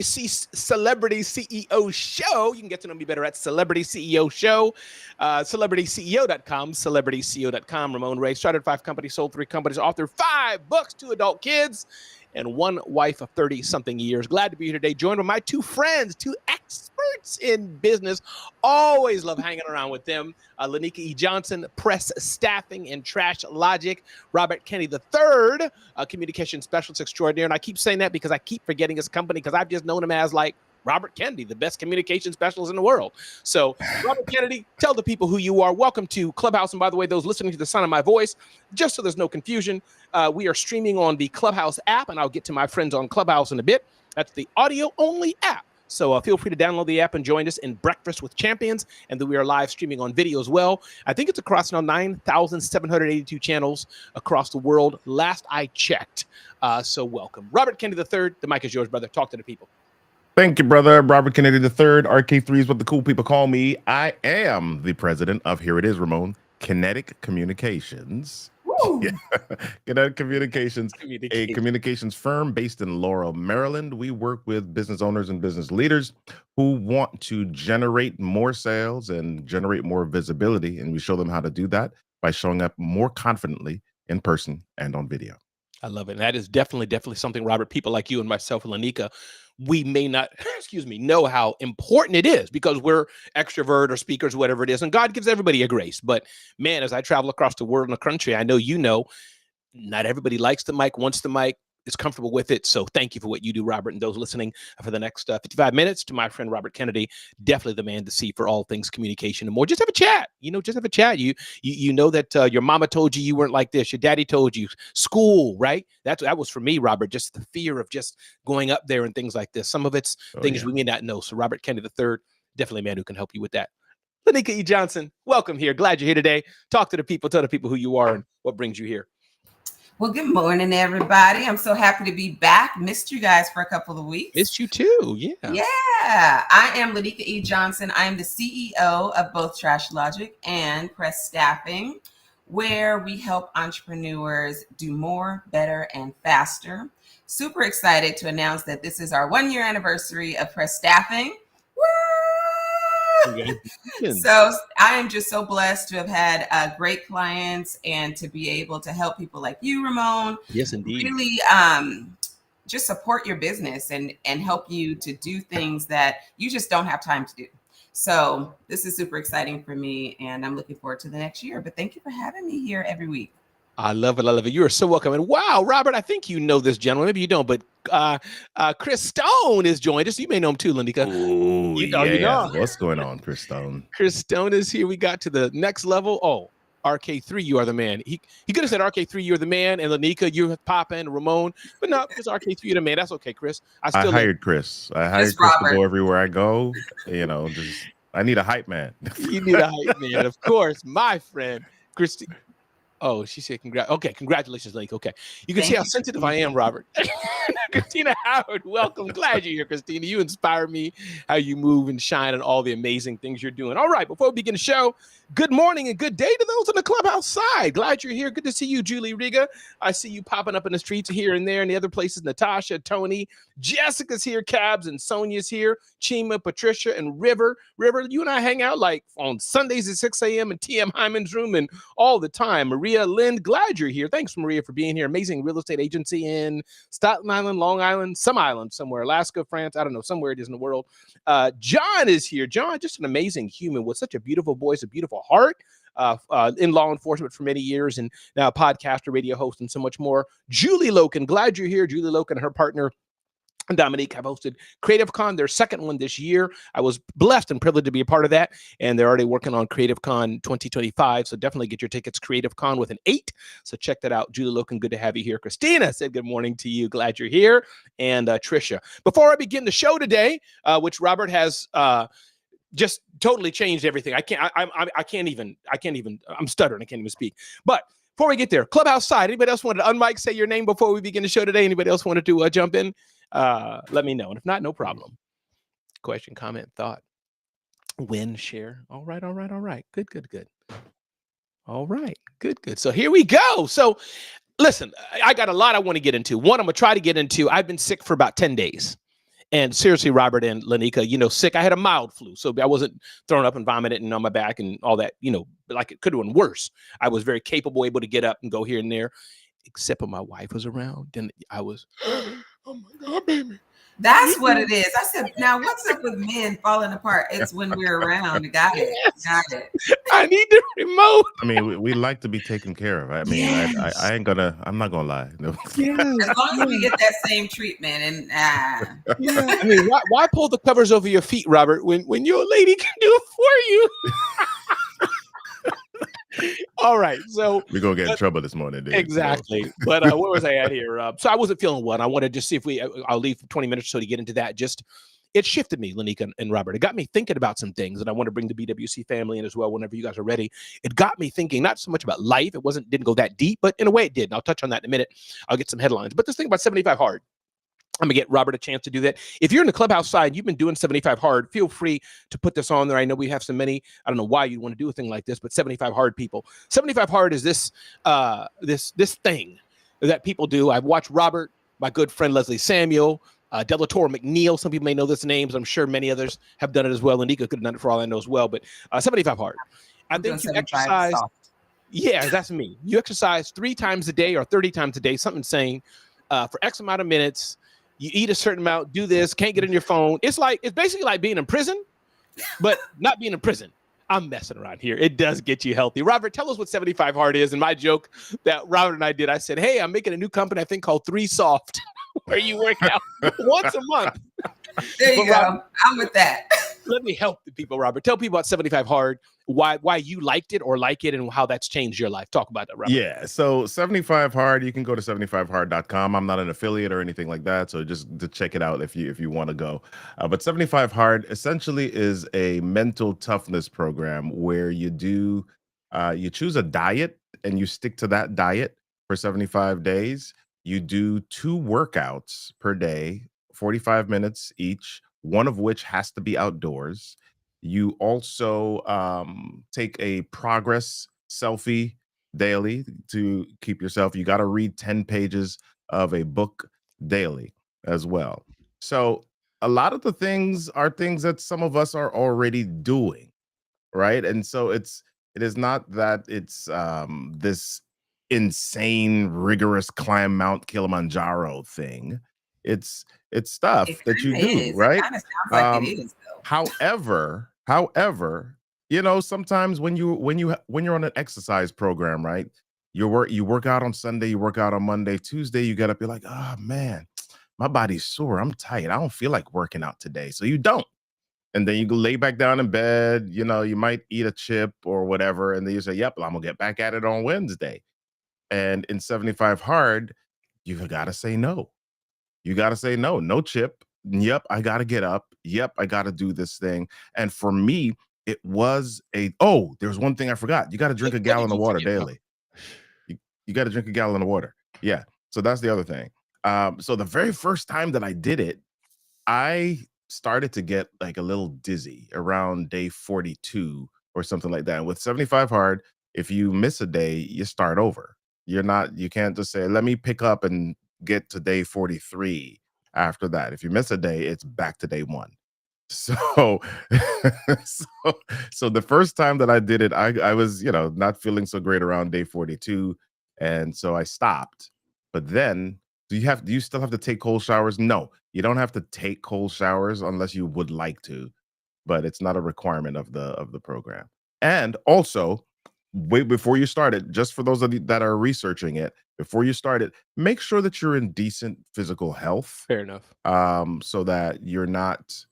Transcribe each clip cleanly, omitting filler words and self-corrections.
Celebrity CEO Show. You can get to know me better at Celebrity CEO Show, CelebrityCEO.com, CelebrityCEO.com. Ramon Ray started 5 companies, sold 3 companies, authored 5 books, 2 adult kids, and 1 wife of 30-something years. Glad to be here today, joined by my 2 friends, 2 experts in business. Always love hanging around with them. Lanika E. Johnson, press staffing and trash logic. Robert Kenny III, communication specialist extraordinaire. And I keep saying that because I keep forgetting his company because I've just known him as like Robert Kennedy, the best communication specialist in the world. So, Robert Kennedy, tell the people who you are. Welcome to Clubhouse. And by the way, those listening to the sound of my voice, just so there's no confusion, we are streaming on the Clubhouse app, and I'll get to my friends on Clubhouse in a bit. That's the audio-only app. So feel free to download the app and join us in Breakfast with Champions, and then we are live streaming on video as well. I think it's across now 9,782 channels across the world, last I checked. So welcome. Robert Kennedy III, the mic is yours, brother. Talk to the people. Thank you, brother. Robert Kennedy III, RK3 is what the cool people call me. I am the president of, here it is, Ramon, Kinetic Communications. Yeah. Kinetic Communications, a communications firm based in Laurel, Maryland. We work with business owners and business leaders who want to generate more sales and generate more visibility. And we show them how to do that by showing up more confidently in person and on video. I love it. And that is definitely something, Robert, people like you and myself and Lanika, we may not, know how important it is because we're extrovert or speakers, whatever it is. And God gives everybody a grace. But man, as I travel across the world and the country, I know, not everybody likes the mic, wants the mic, is comfortable with it. So thank you for what you do, Robert, and those listening for the next 55 minutes. To my friend Robert Kennedy, definitely the man to see for all things communication and more. Just have a chat. Just have a chat. You know that your mama told you weren't like this. Your daddy told you. School, right? That was for me, Robert. Just the fear of just going up there and things like this. Some of it's things we may not know. So Robert Kennedy III, definitely a man who can help you with that. Lanika E. Johnson, welcome here. Glad you're here today. Talk to the people. Tell the people who you are and what brings you here. Well, good morning, everybody. I'm so happy to be back. Missed you guys for a couple of weeks. Missed you too, yeah. Yeah, I am Lanika E. Johnson. I am the CEO of both Trash Logic and Press Staffing, where we help entrepreneurs do more, better, and faster. Super excited to announce that this is our 1-year anniversary of Press Staffing. Woo! So I am just so blessed to have had great clients and to be able to help people like you, Ramon. Yes, indeed. Really just support your business and help you to do things that you just don't have time to do. So this is super exciting for me, and I'm looking forward to the next year. But thank you for having me here every week. I love it. I love it. You are so welcome. And wow, Robert, I think you know this gentleman. Maybe you don't, but Chris Stone is joined us. You may know him too, Lanika. Oh, you know. What's going on, Chris Stone? Chris Stone is here. We got to the next level. Oh, RK3, you are the man. He could have said RK3, you're the man, and Lanika, you're popping, Ramon. But no, it's RK3, you're the man. That's okay, Chris. I hired Chris. I hired Chris to go everywhere I go. I need a hype man. You need a hype man, of course. My friend, Christy. Oh, she said, okay, congratulations, Lake. Okay. You can see how sensitive I am, Robert. Christina Howard, welcome. Glad you're here, Christina. You inspire me, how you move and shine and all the amazing things you're doing. All right, before we begin the show, good morning and good day to those on the Clubhouse side. Glad you're here. Good to see you, Julie Riga. I see you popping up in the streets here and there and the other places. Natasha, Tony, Jessica's here, Cabs, and Sonia's here. Chima, Patricia, and River. River, you and I hang out like on Sundays at 6 a.m. in TM Hyman's room and all the time. Maria Lynn, glad you're here. Thanks, Maria, for being here. Amazing real estate agency in Staten Island, Long Island, some island somewhere, Alaska, France. I don't know, somewhere it is in the world. John is here. John, just an amazing human with such a beautiful voice, a beautiful heart. In law enforcement for many years and now a podcaster, radio host, and so much more. Julie Loken, glad you're here. Julie Loken and her partner Dominique have hosted Creative Con, their second one this year. I was blessed and privileged to be a part of that, and they're already working on Creative Con 2025, so definitely get your tickets, Creative Con with an 8, so check that out. Julie Loken, good to have you here. Christina said good morning to you, glad you're here, and Trisha. Before I begin the show today, which Robert has just totally changed everything. I'm stuttering, I can't even speak, but before we get there, Clubhouse side, anybody else wanted to unmic, say your name before we begin the show today? Anybody else wanted to jump in? Let me know. And if not, no problem. Question, comment, thought, win, share. All right. Good. All right. Good. So here we go. So listen, I got a lot I want to get into. One, I'm going to try to get into. I've been sick for about 10 days. And seriously, Robert and Lanika, sick. I had a mild flu, so I wasn't throwing up and vomiting on my back and all that, like it could have been worse. I was very capable, able to get up and go here and there, except when my wife was around. Then I was, oh my God, baby. That's what it is. I said, now what's up with men falling apart? It's when we're around. Got it. Yes. Got it. I need the remote. I mean, we like to be taken care of. I mean, Yes. I'm not gonna lie. No. Yes. As long as we get that same treatment, and yeah. I mean, why pull the covers over your feet, Robert, when your lady can do it for you? All right, so we're gonna get in trouble this morning, dude. Exactly. So. But where was I at here? So I wasn't feeling well. I wanted to just see if I'll leave for 20 minutes or so to get into that. Just it shifted me, Lanika and Robert. It got me thinking about some things, and I want to bring the BWC family in as well whenever you guys are ready. It got me thinking not so much about life. It didn't go that deep, but in a way it did. And I'll touch on that in a minute. I'll get some headlines. But this thing about 75 hard. I'm gonna get Robert a chance to do that. If you're in the clubhouse side, you've been doing 75 hard, feel free to put this on there. I know we have so many. I don't know why you'd want to do a thing like this, but 75 hard people. 75 hard is this this thing that people do. I've watched Robert, my good friend Leslie Samuel, Delatorre McNeil. Some people may know this names. I'm sure many others have done it as well. Anika could have done it for all I know as well. But 75 hard. I think you exercise. Soft. Yeah, that's me. You exercise 3 times a day or 30 times a day, something insane, for X amount of minutes. You eat a certain amount, do this, can't get in your phone. It's basically like being in prison, but not being in prison. I'm messing around here. It does get you healthy. Robert, tell us what 75 hard is. And my joke that Robert and I did, I said, hey, I'm making a new company, I think called 3 Soft, where you work out once a month. There you go. Robert, I'm with that. Let me help the people, Robert. Tell people about 75 hard, why you liked it or like it, and how that's changed your life. Talk about that, Robert. Yeah, so 75 hard, you can go to 75hard.com. I'm not an affiliate or anything like that, so just to check it out if you want to go. But 75 hard essentially is a mental toughness program where you choose a diet and you stick to that diet for 75 days. You do 2 workouts per day, 45 minutes each, one of which has to be outdoors. You also take a progress selfie daily to keep yourself. You got to read 10 pages of a book daily as well. So a lot of the things are things that some of us are already doing, right? And so it is not that it's this insane, rigorous climb Mount Kilimanjaro thing. It's stuff that you do, right? It kind of sounds like it is, though. However, sometimes when you're on an exercise program, right? You work out on Sunday, you work out on Monday, Tuesday, you get up, you're like, oh man, my body's sore. I'm tired. I don't feel like working out today. So you don't. And then you go lay back down in bed, you might eat a chip or whatever. And then you say, yep, I'm gonna get back at it on Wednesday. And in 75 hard, you've got to say no. You got to say no chip. Yep, I got to get up. Yep, I got to do this thing. And for me, it was there's one thing I forgot. You got to drink a gallon of water daily. You got to drink a gallon of water. Yeah. So that's the other thing. So the very first time that I did it, I started to get like a little dizzy around day 42 or something like that. And with 75 hard, if you miss a day, you start over. You can't just say, let me pick up and get to day 43 after that. If you miss a day, it's back to day 1. So so the first time that I did it, I was, not feeling so great around day 42. And so I stopped. But then do you still have to take cold showers? No, you don't have to take cold showers unless you would like to, but it's not a requirement of the program. And also, wait, before you start it, just for those of you that are researching it, before you start it, make sure that you're in decent physical health. Fair enough. So that you're not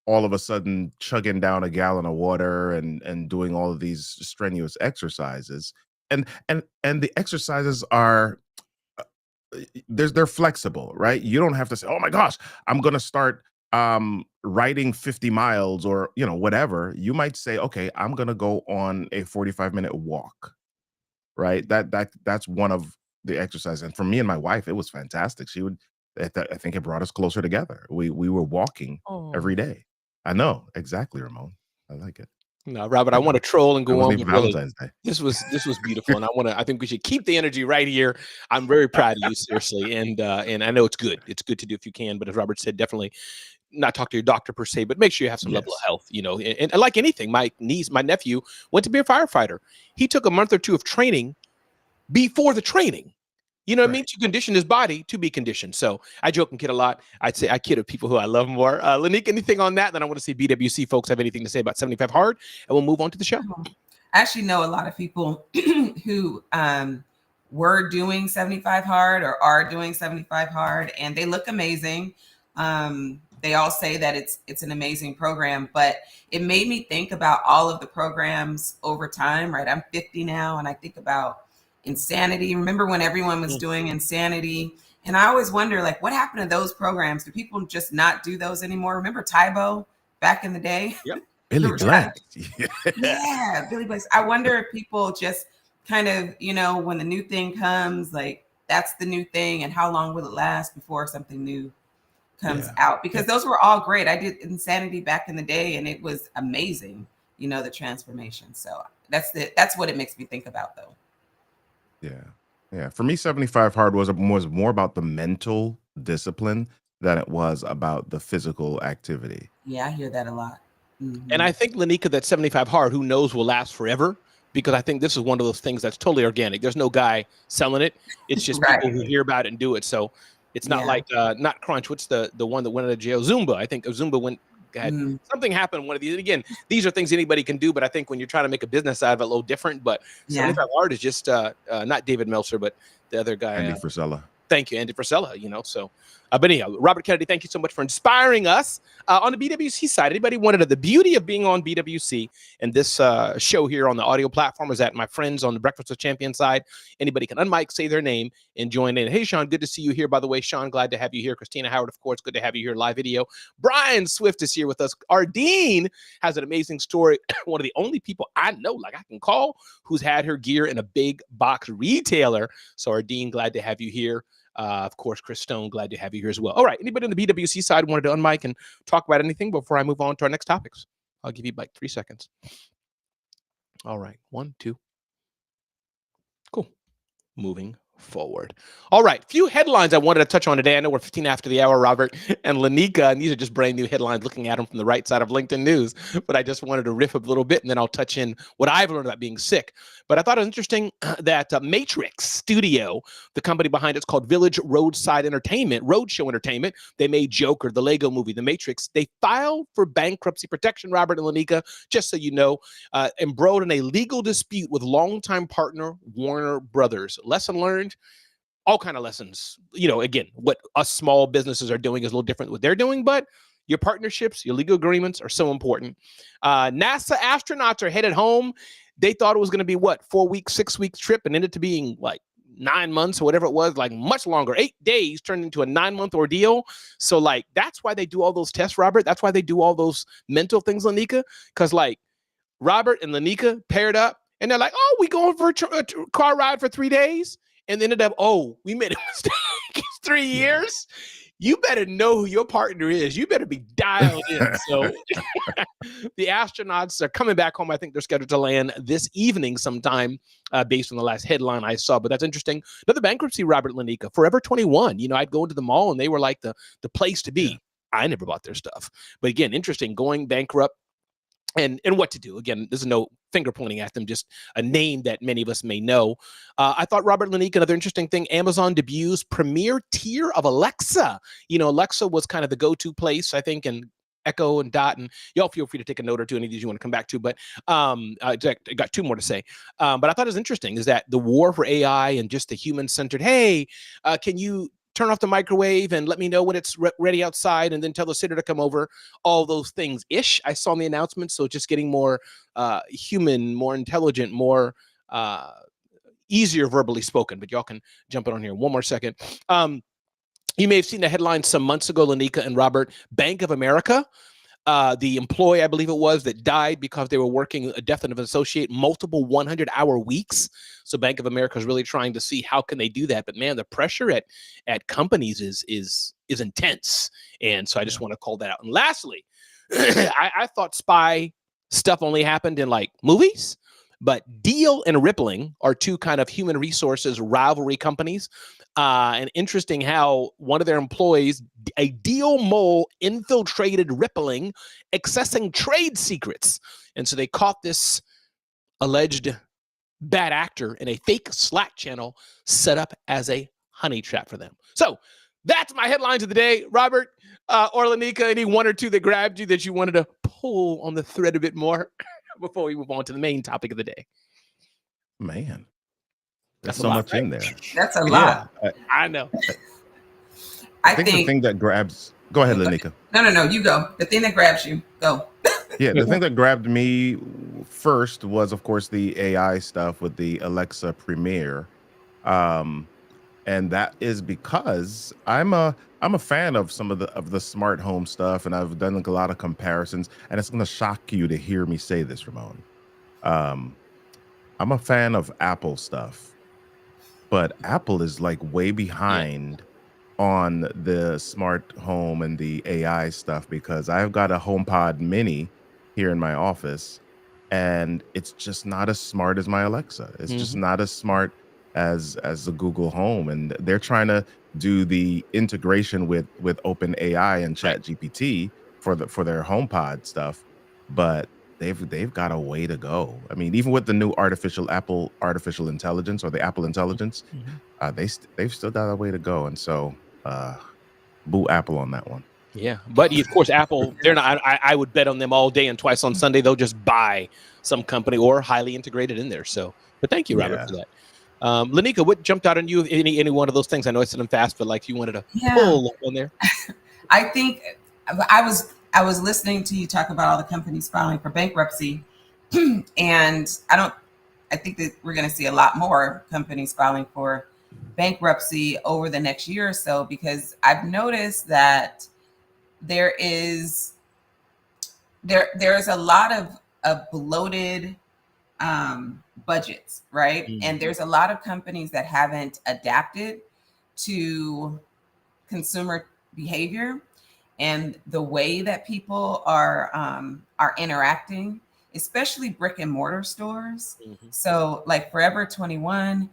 all of a sudden chugging down a gallon of water and doing all of these strenuous exercises. And the exercises are they're flexible, right? You don't have to say, oh my gosh, I'm gonna start riding 50 miles or whatever. You might say, okay, I'm gonna go on a 45-minute walk, right? That's one of the exercises. And for me and my wife, it was fantastic. I think it brought us closer together. We were walking every day. I know, exactly, Ramon. I like it. No, Robert, I want to troll and That go on, wasn't but even really, Valentine's Day. this was beautiful, and I think we should keep the energy right here. I'm very proud of you, seriously, and I know it's good. It's good to do if you can, but as Robert said, definitely not talk to your doctor per se, but make sure you have some level of Yes. health. And like anything, my nephew went to be a firefighter. He took a month or two of training before the training. You know what I mean? Right. To condition his body to be conditioned. So I joke and kid a lot. I'd say I kid with people who I love more. Lanique, anything on that? Then I want to see BWC folks have anything to say about 75 hard, and we'll move on to the show. I actually know a lot of people who were doing 75 hard or are doing 75 hard, and they look amazing. They all say that it's an amazing program, but it made me think about all of the programs over time, right? I'm 50 now, and I think about Insanity. Remember when everyone was doing Insanity? And I always wonder, like, what happened to those programs? Do people just not do those anymore? Remember Tybo back in the day? Yep. Billy Blank. Yeah, Billy Blank. I wonder if people just kind of, when the new thing comes, like that's the new thing, and how long will it last before something new comes out? Because those were all great. I did Insanity back in the day, and it was amazing. The transformation. So that's what it makes me think about, though. Yeah. For me, 75 hard was more about the mental discipline than it was about the physical activity. Yeah, I hear that a lot. Mm-hmm. And I think, Lanika, that 75 hard, who knows, will last forever, because I think this is one of those things that's totally organic. There's no guy selling it. It's just people who hear about it and do it. So it's not like not Crunch. What's the one that went out of jail? Zumba. I think Zumba had something happened. One of these. And again, these are things anybody can do, but I think when you're trying to make a business out of it, a little different. But 75 hard is just not David Meltzer, but the other guy, Andy Frisella. Thank you, Andy Frisella. So. But anyhow, Robert Kennedy, thank you so much for inspiring us on the BWC side. Anybody wanted to, the beauty of being on BWC and this show here on the audio platform is that my friends on the Breakfast with Champions side, anybody can unmic, say their name, and join in. Hey, Sean, good to see you here, by the way. Sean, glad to have you here. Christina Howard, of course, good to have you here, live video. Brian Swift is here with us. Our Dean has an amazing story. One of the only people I know, like I can call, who's had her gear in a big box retailer. So our Dean, glad to have you here. Of course, Chris Stone, glad to have you here as well. All right. Anybody on the BWC side wanted to unmic and talk about anything before I move on to our next topics? I'll give you like 3 seconds. All right. 1, 2. Cool. Moving forward. All right. Few headlines I wanted to touch on today. I know we're 15 after the hour, Robert and Lanika, and these are just brand new headlines looking at them from the right side of LinkedIn News. But I just wanted to riff a little bit, and then I'll touch in what I've learned about being sick. But I thought it was interesting that Matrix Studio, the company behind it's called Village Roadshow Entertainment. They made Joker, the Lego movie, The Matrix. They filed for bankruptcy protection, Robert and Lanika, just so you know, embroiled in a legal dispute with longtime partner Warner Brothers. Lesson learned. All kind of lessons, again, what us small businesses are doing is a little different than what they're doing, but your partnerships, your legal agreements are so important. NASA astronauts are headed home. They thought it was going to be 4 weeks, 6 weeks trip, and ended up being like 9 months or whatever it was, like much longer. 8 days turned into a 9-month ordeal. So like, that's why they do all those tests, Robert. That's why they do all those mental things, Lanika, because like Robert and Lanika paired up and they're like, oh, we going for a car ride for 3 days. And ended up, we made a mistake. It's 3 years. You better know who your partner is. You better be dialed in. So the astronauts are coming back home. I think they're scheduled to land this evening sometime based on the last headline I saw. But that's interesting. Another bankruptcy, Robert Lanika, Forever 21. I'd go into the mall and they were like the place to be. Yeah. I never bought their stuff. But again, interesting, going bankrupt. And what to do. Again, there's no finger pointing at them, just a name that many of us may know. I thought, Robert Lanika, another interesting thing, Amazon debuts premier tier of Alexa. Alexa was kind of the go-to place, I think, and Echo and Dot, and y'all feel free to take a note or two, any of these you want to come back to, but I got 2 more to say. But I thought it was interesting is that the war for AI and just the human-centered, hey, can you turn off the microwave and let me know when it's ready outside, and then tell the sitter to come over, all those things-ish I saw in the announcement. So just getting more human, more intelligent, more easier verbally spoken. But y'all can jump in on here. 1 more second. You may have seen the headline some months ago, Lanika and Robert, Bank of America. The employee, I believe it was, that died because they were working a death of an associate, multiple 100-hour weeks. So Bank of America is really trying to see how can they do that. But man, the pressure at companies is intense. And so I just want to call that out. And lastly, I thought Spy stuff only happened in like movies. But Deal and Rippling are two kind of human resources rivalry companies. And interesting how one of their employees, a Deal mole, infiltrated Rippling, accessing trade secrets. And so they caught this alleged bad actor in a fake Slack channel set up as a honey trap for them. So that's my headlines of the day. Robert or Lanika, any one or two that grabbed you that you wanted to pull on the thread a bit more before we move on to the main topic of the day? Man, there's That's so a lot, much right? in there. That's a lot. I know. I think the thing that grabs. Go ahead, Lanika. No, you go. The thing that grabs you, go. Yeah, the thing that grabbed me first was, of course, the AI stuff with the Alexa Premiere, and that is because I'm a fan of some of the smart home stuff, and I've done like a lot of comparisons. And it's going to shock you to hear me say this, Ramon. I'm a fan of Apple stuff, but Apple is like way behind on the smart home and the AI stuff, because I've got a HomePod Mini here in my office, and it's just not as smart as my Alexa. It's just not as smart as the Google Home, and they're trying to do the integration with OpenAI and ChatGPT for their HomePod stuff, but they've got a way to go. I mean, even with the new Apple artificial intelligence, or the Apple Intelligence, they've still got a way to go. And so boo Apple on that one. Yeah, but of course, Apple, they're not. I would bet on them all day and twice on Sunday. They'll just buy some company or highly integrated in there. So, but thank you, Robert, for that. Lanika, what jumped out on you? Any one of those things? I know I said them fast, but like you wanted to pull on there. I think I was listening to you talk about all the companies filing for bankruptcy, and I think that we're going to see a lot more companies filing for bankruptcy over the next year or so, because I've noticed that there is a lot of bloated budgets, right? And there's a lot of companies that haven't adapted to consumer behavior and the way that people are interacting, especially brick and mortar stores. So like Forever 21,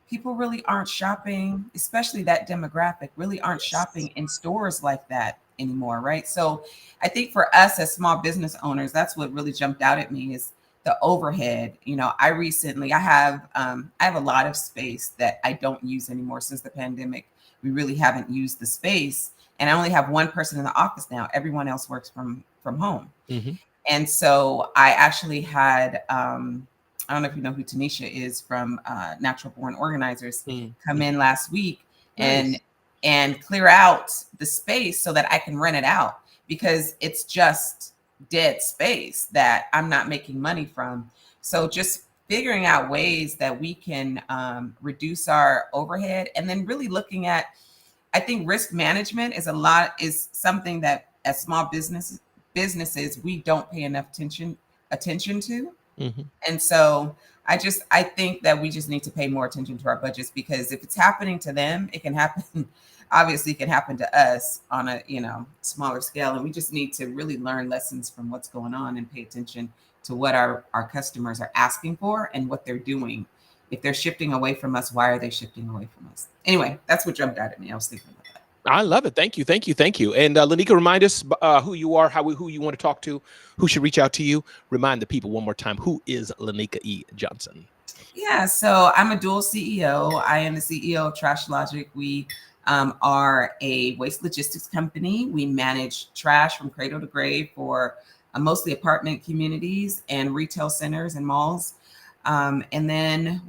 people really aren't shopping, especially that demographic, really aren't shopping in stores like that anymore, right? So I think for us as small business owners, that's what really jumped out at me is the overhead. You know, I have a lot of space that I don't use anymore since the pandemic. We really haven't used the space, and I only have one person in the office now. Everyone else works from home. And so I actually had I don't know if you know who Tanisha is from Natural Born Organizers, come in last week and clear out the space so that I can rent it out, because it's just dead space that I'm not making money from. So just figuring out ways that we can reduce our overhead, and then really looking at, I think risk management is something that as small businesses we don't pay enough attention to. And so I think that we just need to pay more attention to our budgets, because if it's happening to them, it can happen. Obviously, it can happen to us on a smaller scale, and we just need to really learn lessons from what's going on and pay attention to what our customers are asking for and what they're doing. If they're shifting away from us, why are they shifting away from us? Anyway, that's what jumped out at me. I was thinking about that. I love it. Thank you. And Lanika, remind us who you are, who you want to talk to, who should reach out to you. Remind the people one more time, who is Lanika E. Johnson? Yeah, so I'm a dual CEO. I am the CEO of Trash Logic. We are a waste logistics company. We manage trash from cradle to grave for mostly apartment communities and retail centers and malls. And then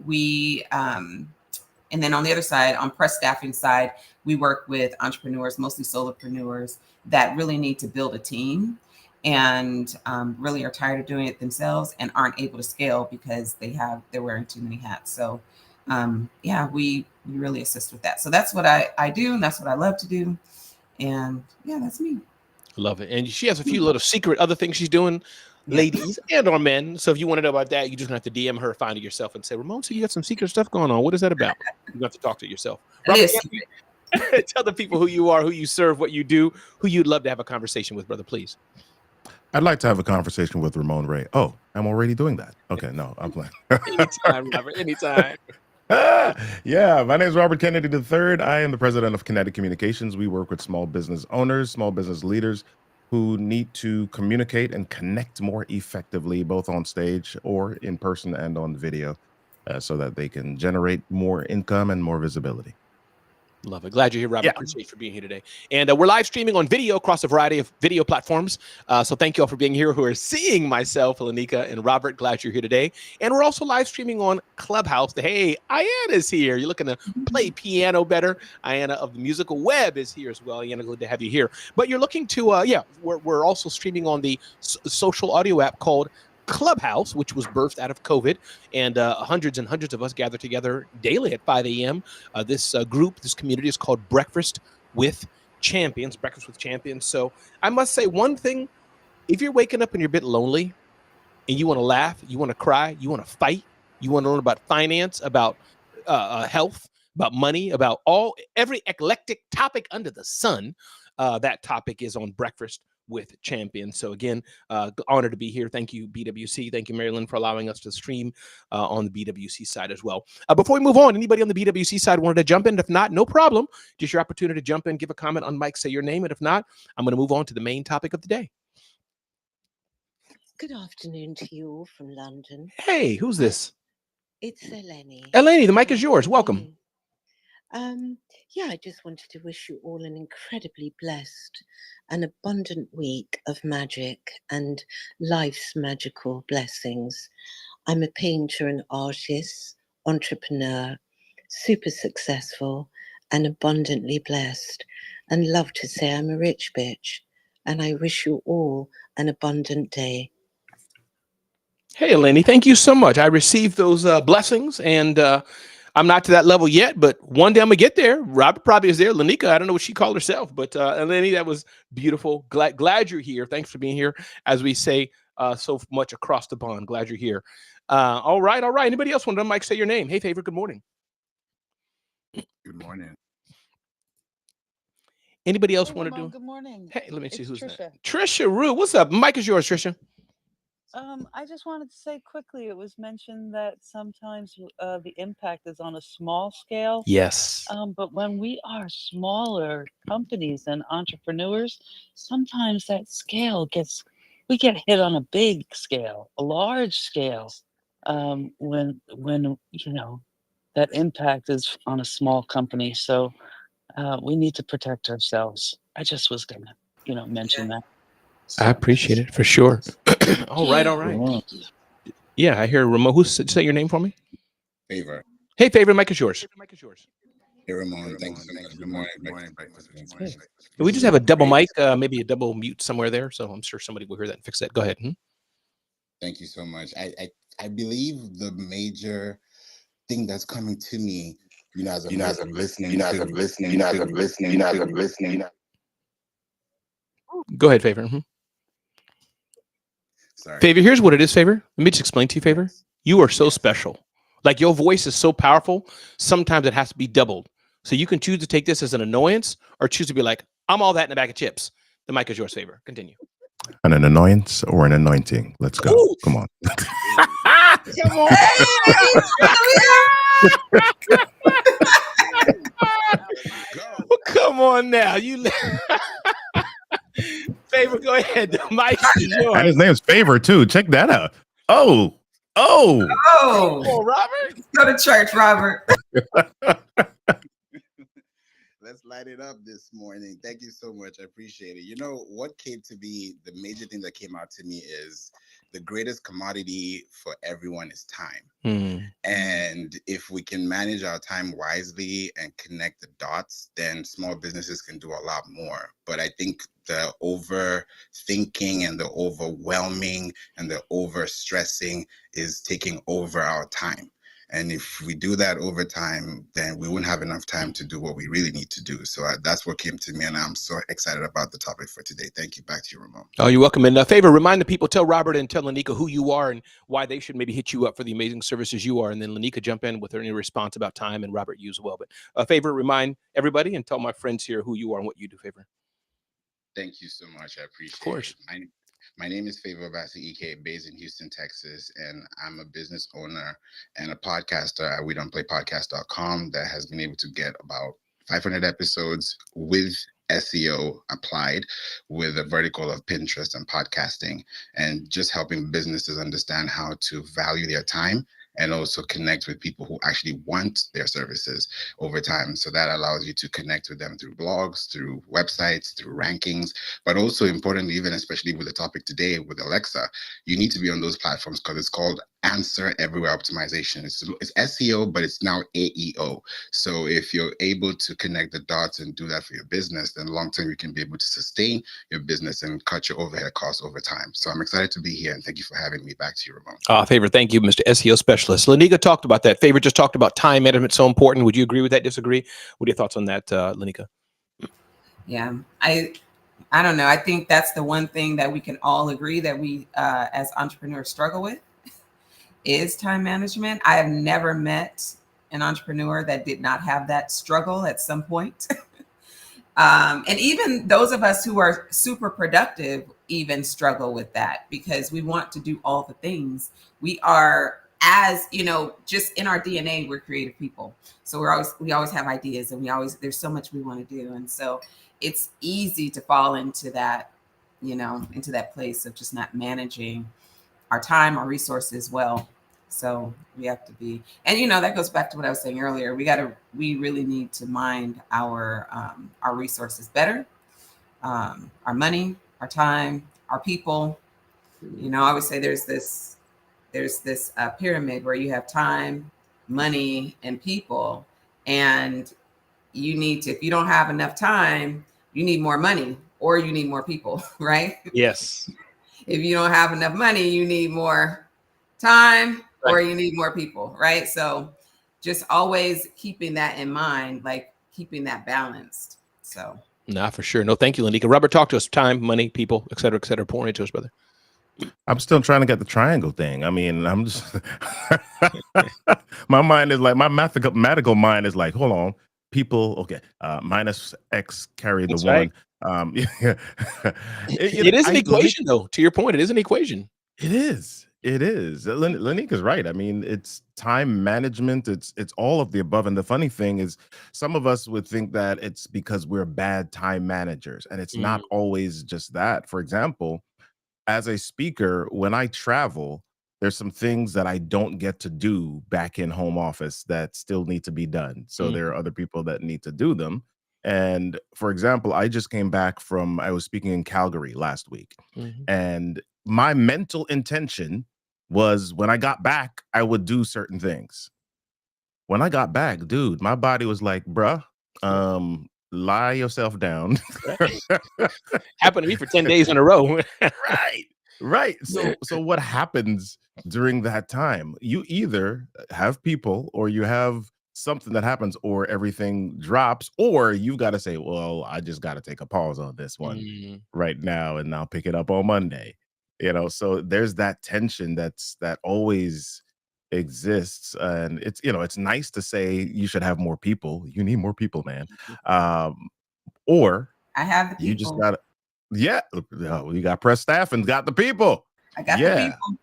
on the other side, on press staffing side, we work with entrepreneurs, mostly solopreneurs, that really need to build a team and really are tired of doing it themselves and aren't able to scale because they're wearing too many hats. So we really assist with that. So that's what I do, and that's what I love to do. And yeah, that's me. Love it. And she has a few little secret other things she's doing, ladies and or men. So if you want to know about that, you just have to DM her, find it yourself, and say, Ramon, so you got some secret stuff going on. What is that about? You have to talk to yourself. Robert, tell the people who you are, who you serve, what you do, who you'd love to have a conversation with, brother, please. I'd like to have a conversation with Ramon Ray. Oh, I'm already doing that. Okay, no, I'm playing. Anytime, Robert. Anytime. Yeah, my name is Robert Kennedy III. I am the president of Kinetic Communications. We work with small business owners, small business leaders who need to communicate and connect more effectively, both on stage or in person and on video, so that they can generate more income and more visibility. Love it. Glad you're here, Robert. Yeah. Appreciate you for being here today. And we're live streaming on video across a variety of video platforms. So thank you all for being here who are seeing myself, Lanika, and Robert. Glad you're here today. And we're also live streaming on Clubhouse. Hey, Ayana's here. You're looking to play piano better. Ayana of the Musical Web is here as well. Ayana, good to have you here. But you're looking to, we're also streaming on the social audio app called Clubhouse, which was birthed out of COVID, and hundreds and hundreds of us gather together daily at 5 a.m. This group, this community is called Breakfast with Champions. Breakfast with Champions. So I must say one thing: if you're waking up and you're a bit lonely, and you want to laugh, you want to cry, you want to fight, you want to learn about finance, about health, about money, about every eclectic topic under the sun, that topic is on Breakfast with Champions. So again, honored to be here. Thank you, BWC. Thank you, Marilyn, for allowing us to stream on the BWC side as well. Before we move on, anybody on the BWC side wanted to jump in? If not, no problem. Just your opportunity to jump in, give a comment on mic, say your name. And if not, I'm going to move on to the main topic of the day. Good afternoon to you all from London. Hey, who's this? It's Eleni. Eleni, the mic is yours. Welcome. Yeah, I just wanted to wish you all an incredibly blessed and abundant week of magic and life's magical blessings. I'm a painter and artist, entrepreneur, super successful and abundantly blessed, and love to say I'm a rich bitch. And I wish you all an abundant day. Hey, Eleni, thank you so much. I received those blessings, and I'm not to that level yet, but one day I'm going to get there. Robert probably is there. Lanika, I don't know what she called herself, but Eleni, that was beautiful. Glad you're here. Thanks for being here, as we say so much across the pond. Glad you're here. All right. Anybody else want to Mike say your name? Hey, Favor, good morning. Good morning. Anybody else want to do? Good morning. Hey, let me see who's Trisha. that. Trisha Rue, what's up? Mike is yours, Trisha. I just wanted to say quickly, it was mentioned that sometimes the impact is on a small scale. Yes. But when we are smaller companies and entrepreneurs, sometimes that scale we get hit on a big scale, a large scale, when that impact is on a small company. So we need to protect ourselves. I just was gonna, mention that. So, I appreciate it for sure. All right. Yeah, I hear Ramon. Say your name for me? Favor. Hey, Favor, mic is yours. Hey, Ramon. Thanks so much. Good morning. We just have a double mic, maybe a double mute somewhere there. So I'm sure somebody will hear that and fix that. Go ahead. Thank you so much. I believe the major thing that's coming to me, as I'm listening. Go ahead, Favor. Sorry. Favor, here's what it is, Favor. Let me just explain to you, Favor. You are so special. Like, your voice is so powerful, sometimes it has to be doubled. So you can choose to take this as an annoyance or choose to be like, I'm all that in a bag of chips. The mic is yours, Favor. Continue. An annoyance or an anointing? Let's go. Ooh. Come on. Come on. Come on now. Favor, go ahead. The mic is yours. And his name's Favor, too. Check that out. Oh, Robert. Go to church, Robert. Let's light it up this morning. Thank you so much. I appreciate it. What came to me, the major thing that came out to me is the greatest commodity for everyone is time. And if we can manage our time wisely and connect the dots, then small businesses can do a lot more. But I think the overthinking and the overwhelming and the overstressing is taking over our time. And if we do that over time, then we wouldn't have enough time to do what we really need to do. So that's what came to me, and I'm so excited about the topic for today. Thank you. Back to you, Ramon. Oh, you're welcome. And Favor, remind the people, tell Robert and tell Lanika who you are and why they should maybe hit you up for the amazing services you are. And then Lanika jump in with any response about time, and Robert, you as well. But Favor, remind everybody and tell my friends here who you are and what you do, Favor. Thank you so much. I appreciate it. Of course. My name is Favor Bassi EK, based in Houston, Texas, and I'm a business owner and a podcaster at WeDon'tPlayPodcast.com that has been able to get about 500 episodes with SEO applied, with a vertical of Pinterest and podcasting, and just helping businesses understand how to value their time and also connect with people who actually want their services over time. So that allows you to connect with them through blogs, through websites, through rankings, but also importantly, even especially with the topic today with Alexa, you need to be on those platforms because it's called Answer Everywhere Optimization. It's SEO, but it's now AEO. So if you're able to connect the dots and do that for your business, then long term you can be able to sustain your business and cut your overhead costs over time. So I'm excited to be here, and thank you for having me. Back to you, Ramon. Favor, thank you, Mr. SEO specialist. Lanika talked about that. Favor just talked about time management, so important. Would you agree with that? Disagree? What are your thoughts on that, Lanika? Yeah, I don't know. I think that's the one thing that we can all agree that we as entrepreneurs struggle with is time management. I have never met an entrepreneur that did not have that struggle at some point. And even those of us who are super productive even struggle with that because we want to do all the things. We are, as you know, just in our DNA, we're creative people. So we always have ideas, and there's so much we want to do. And so it's easy to fall into that, into that place of just not managing our time, our resources well. So we have to be, and that goes back to what I was saying earlier. We really need to mind our resources better, our money, our time, our people. I always say there's this pyramid where you have time, money, and people, and if you don't have enough time, you need more money or you need more people, right? Yes. If you don't have enough money, you need more time or Right. you need more people, right? So just always keeping that in mind, like keeping that balanced. So. Nah, for sure. No, thank you, Lanika. Robert, talk to us. Time, money, people, et cetera, pouring into us, brother. I'm still trying to get the triangle thing. I mean, I'm just my mind is like, my mathematical mind is like, hold on, people, okay, minus X carry That's the right. one. Yeah. It is an equation, though. To your point, it is an equation. It is. It is. Lanika's right. I mean, it's time management. It's all of the above. And the funny thing is, some of us would think that it's because we're bad time managers, and it's not always just that. For example, as a speaker, when I travel, there's some things that I don't get to do back in home office that still need to be done. So there are other people that need to do them. And for example, I just came back I was speaking in Calgary last week. And my mental intention was when I got back, I would do certain things. When I got back, dude, my body was like, bruh, lie yourself down. Happened to me for 10 days in a row. Right. So what happens during that time? You either have people or you have something that happens or everything drops, or you've got to say, well, I just got to take a pause on this one right now and I'll pick it up on Monday. So there's that tension that always exists, and it's nice to say you should have more people. You need more people, man. Or I have the people. You just gotta, you got press staff and got the people. I got the people.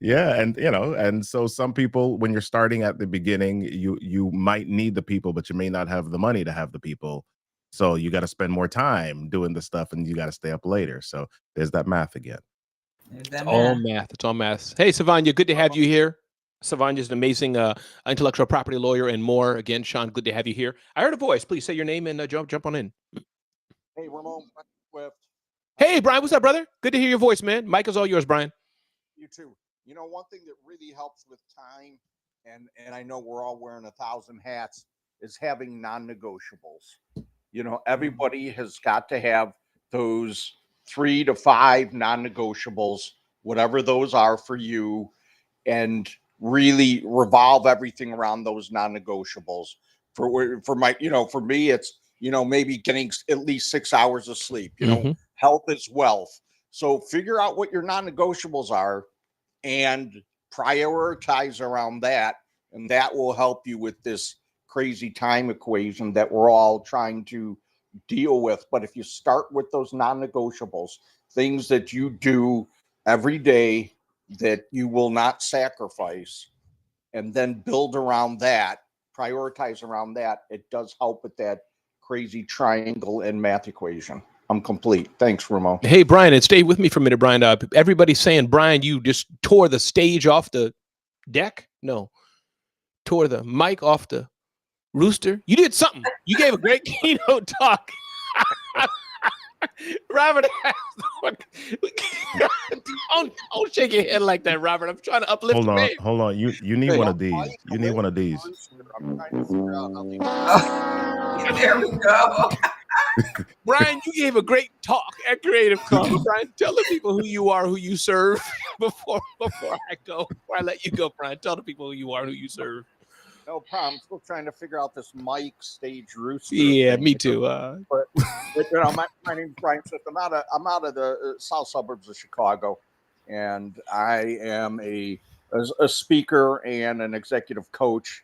Yeah, and so some people, when you're starting at the beginning, you might need the people, but you may not have the money to have the people. So you got to spend more time doing the stuff, and you got to stay up later. So there's that math again. It's all math. It's all math. Hey, Savanya, good to have you here. Savanya's an amazing intellectual property lawyer and more. Again, Sean, good to have you here. I heard a voice. Please say your name and jump on in. Hey, Ramon. Hey, Brian, what's up, brother? Good to hear your voice, man. Mic is all yours, Brian. You too. One thing that really helps with time, and I know we're all wearing 1,000 hats, is having non-negotiables. Everybody has got to have those 3 to 5 non-negotiables, whatever those are for you, and really revolve everything around those non-negotiables. For me, it's maybe getting at least 6 hours of sleep. Health is wealth. So figure out what your non-negotiables are and prioritize around that, and that will help you with this crazy time equation that we're all trying to deal with. But if you start with those non-negotiables, things that you do every day that you will not sacrifice, and then build around that, prioritize around that, it does help with that crazy triangle and math equation. I'm complete. Thanks, Ramon. Hey, Brian, and stay with me for a minute, Brian. Everybody's saying, Brian, you just tore the stage off the deck. No, tore the mic off the rooster. You did something. You gave a great keynote talk. Robert, don't shake your head like that, Robert. I'm trying to uplift Hold the on, man. hold on. You need one of these. You need one of these. I'm trying to figure out how There we go. Brian, you gave a great talk at Creative Con. Brian, tell the people who you are, who you serve before I go. Before I let you go, Brian, tell the people who you are, who you serve. No problem. I'm still trying to figure out this mic stage rooster. Yeah, thing. me too. But you know, my name's Brian Smith. I'm out of the south suburbs of Chicago, and I am a speaker and an executive coach.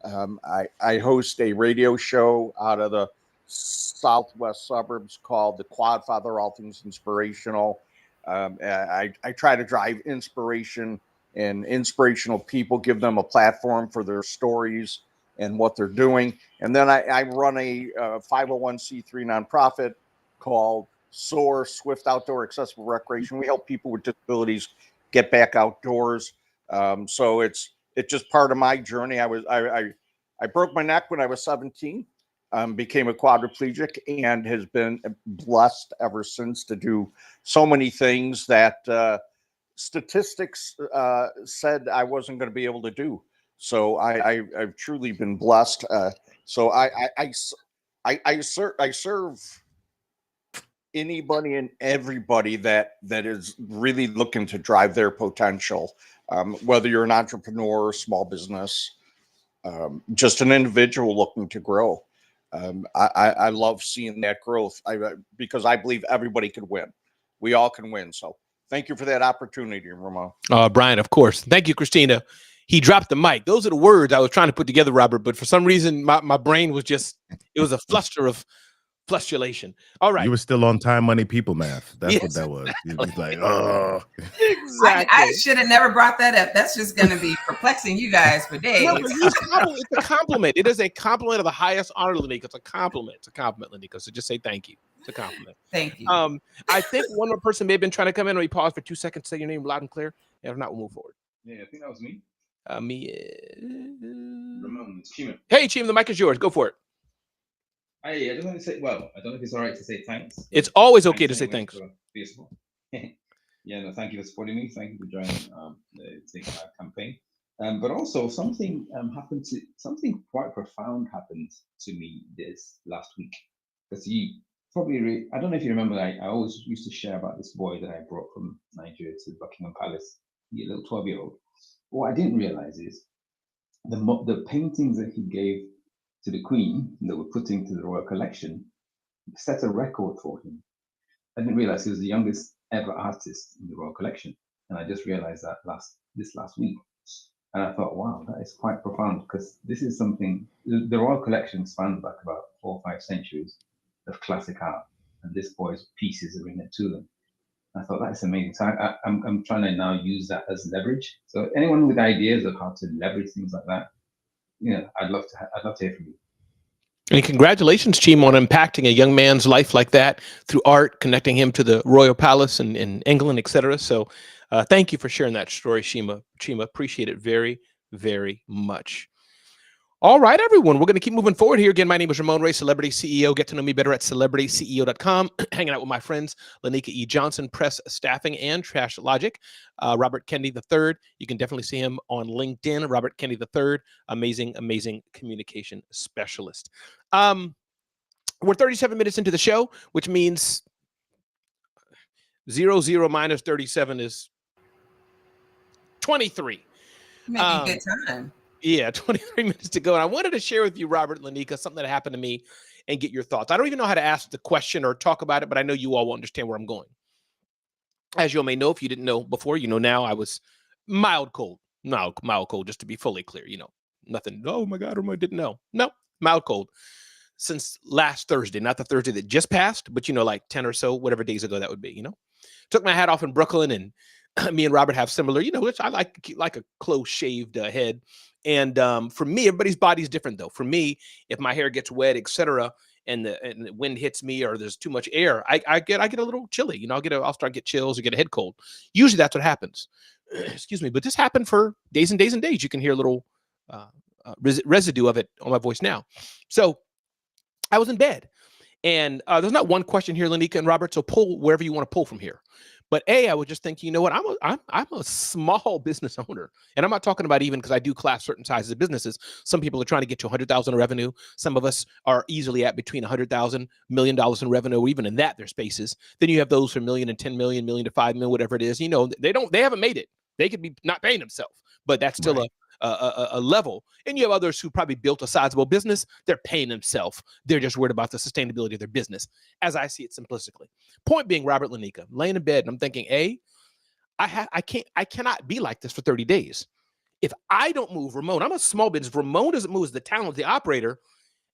I host a radio show out of the southwest suburbs called The Quad Father, All Things Inspirational. I try to drive inspiration and inspirational people, give them a platform for their stories and what they're doing. And then I run a 501c3 nonprofit called SOAR, Swift Outdoor Accessible Recreation. We help people with disabilities get back outdoors. So it's just part of my journey. I broke my neck when I was 17, became a quadriplegic, and has been blessed ever since to do so many things that statistics said I wasn't going to be able to do. So I've truly been blessed. So I serve anybody and everybody that is really looking to drive their potential, whether you're an entrepreneur, small business, just an individual looking to grow. I love seeing that growth because I believe everybody could win. We all can win. So thank you for that opportunity, Ramon. Brian, of course. Thank you, Christina. He dropped the mic. Those are the words I was trying to put together, Robert, but for some reason, my brain was just, it was a fluster of flustulation. All right. You were still on time, money, people math. That's Yes, what that was. You was like, oh. Exactly. I should have never brought that up. That's just going to be perplexing you guys for days. No, but it's a compliment. It is a compliment of the highest honor, Lanika. It's a compliment. It's a compliment, Lanika. So just say thank you. It's a compliment. Thank you. I think one more person may have been trying to come in. We pause for 2 seconds, say your name loud and clear. And if not, we'll move forward. Yeah, I think that was me. Ramon, Chima. Hey, Chima, the mic is yours. Go for it. I just want to say, well, I don't know if it's all right to say thanks. It's always okay to say thanks. Yeah, no, thank you for supporting me. Thank you for joining the campaign. But also something something quite profound happened to me this last week. Because you probably, I don't know if you remember, I always used to share about this boy that I brought from Nigeria to Buckingham Palace, a little 12-year-old. What I didn't realize is the paintings that he gave to the Queen that were put into the Royal Collection set a record for him. I didn't realize he was the youngest ever artist in the Royal Collection, and I just realized that this last week. And I thought, wow, that is quite profound, because this is something. The Royal Collection spans back about 4 or 5 centuries of classic art, and this boy's pieces are in it to them. I thought that's amazing. So I'm trying to now use that as leverage. So anyone with ideas of how to leverage things like that, I'd love to hear from you. And congratulations, Chima, on impacting a young man's life like that through art, connecting him to the Royal Palace in England, etc. So thank you for sharing that story, Chima. Appreciate it very, very much. All right, everyone, we're going to keep moving forward here. Again, my name is Ramon Ray, Celebrity CEO. Get to know me better at celebritysceo.com. Hanging out with my friends, Lanika E. Johnson, Press Staffing, and Trash Logic. Robert Kennedy III. You can definitely see him on LinkedIn. Robert Kennedy III, amazing, amazing communication specialist. We're 37 minutes into the show, which means 0 minus 37 is 23. Maybe good time. Yeah, 23 minutes to go. And I wanted to share with you, Robert and Lanika, something that happened to me and get your thoughts. I don't even know how to ask the question or talk about it, but I know you all will understand where I'm going. As you all may know, if you didn't know before, you know now, I was mild cold. No, mild cold, just to be fully clear, nothing. Oh my God, I didn't know. No, mild cold since last Thursday, not the Thursday that just passed, but like 10 or so, whatever days ago that would be, took my hat off in Brooklyn, and me and Robert have similar, which I like a close shaved head. And for me, everybody's body is different though. For me, if my hair gets wet, etc., and the wind hits me or there's too much air, I get a little chilly. I'll start get chills or get a head cold. Usually that's what happens. Excuse me, but this happened for days and days and days. You can hear a little residue of it on my voice now. So I was in bed, and there's not one question here, Lanika and Robert. So pull wherever you want to pull from here. But I was just thinking, you know what? I'm a small business owner, and I'm not talking about even because I do class certain sizes of businesses. Some people are trying to get to 100,000 in revenue. Some of us are easily at between 100,000, $1 million in revenue, or even in that their spaces. Then you have those from million and 10 million, million to 5 million, whatever it is. They haven't made it. They could be not paying themselves, but that's still Right. a level. And you have others who probably built a sizable business. They're paying themselves. They're just worried about the sustainability of their business, as I see it simplistically. Point being, Robert, Lanika, laying in bed and I'm thinking, I cannot be like this for 30 days. If I don't move, Ramon, I'm a small business. Ramon doesn't move as the talent, the operator,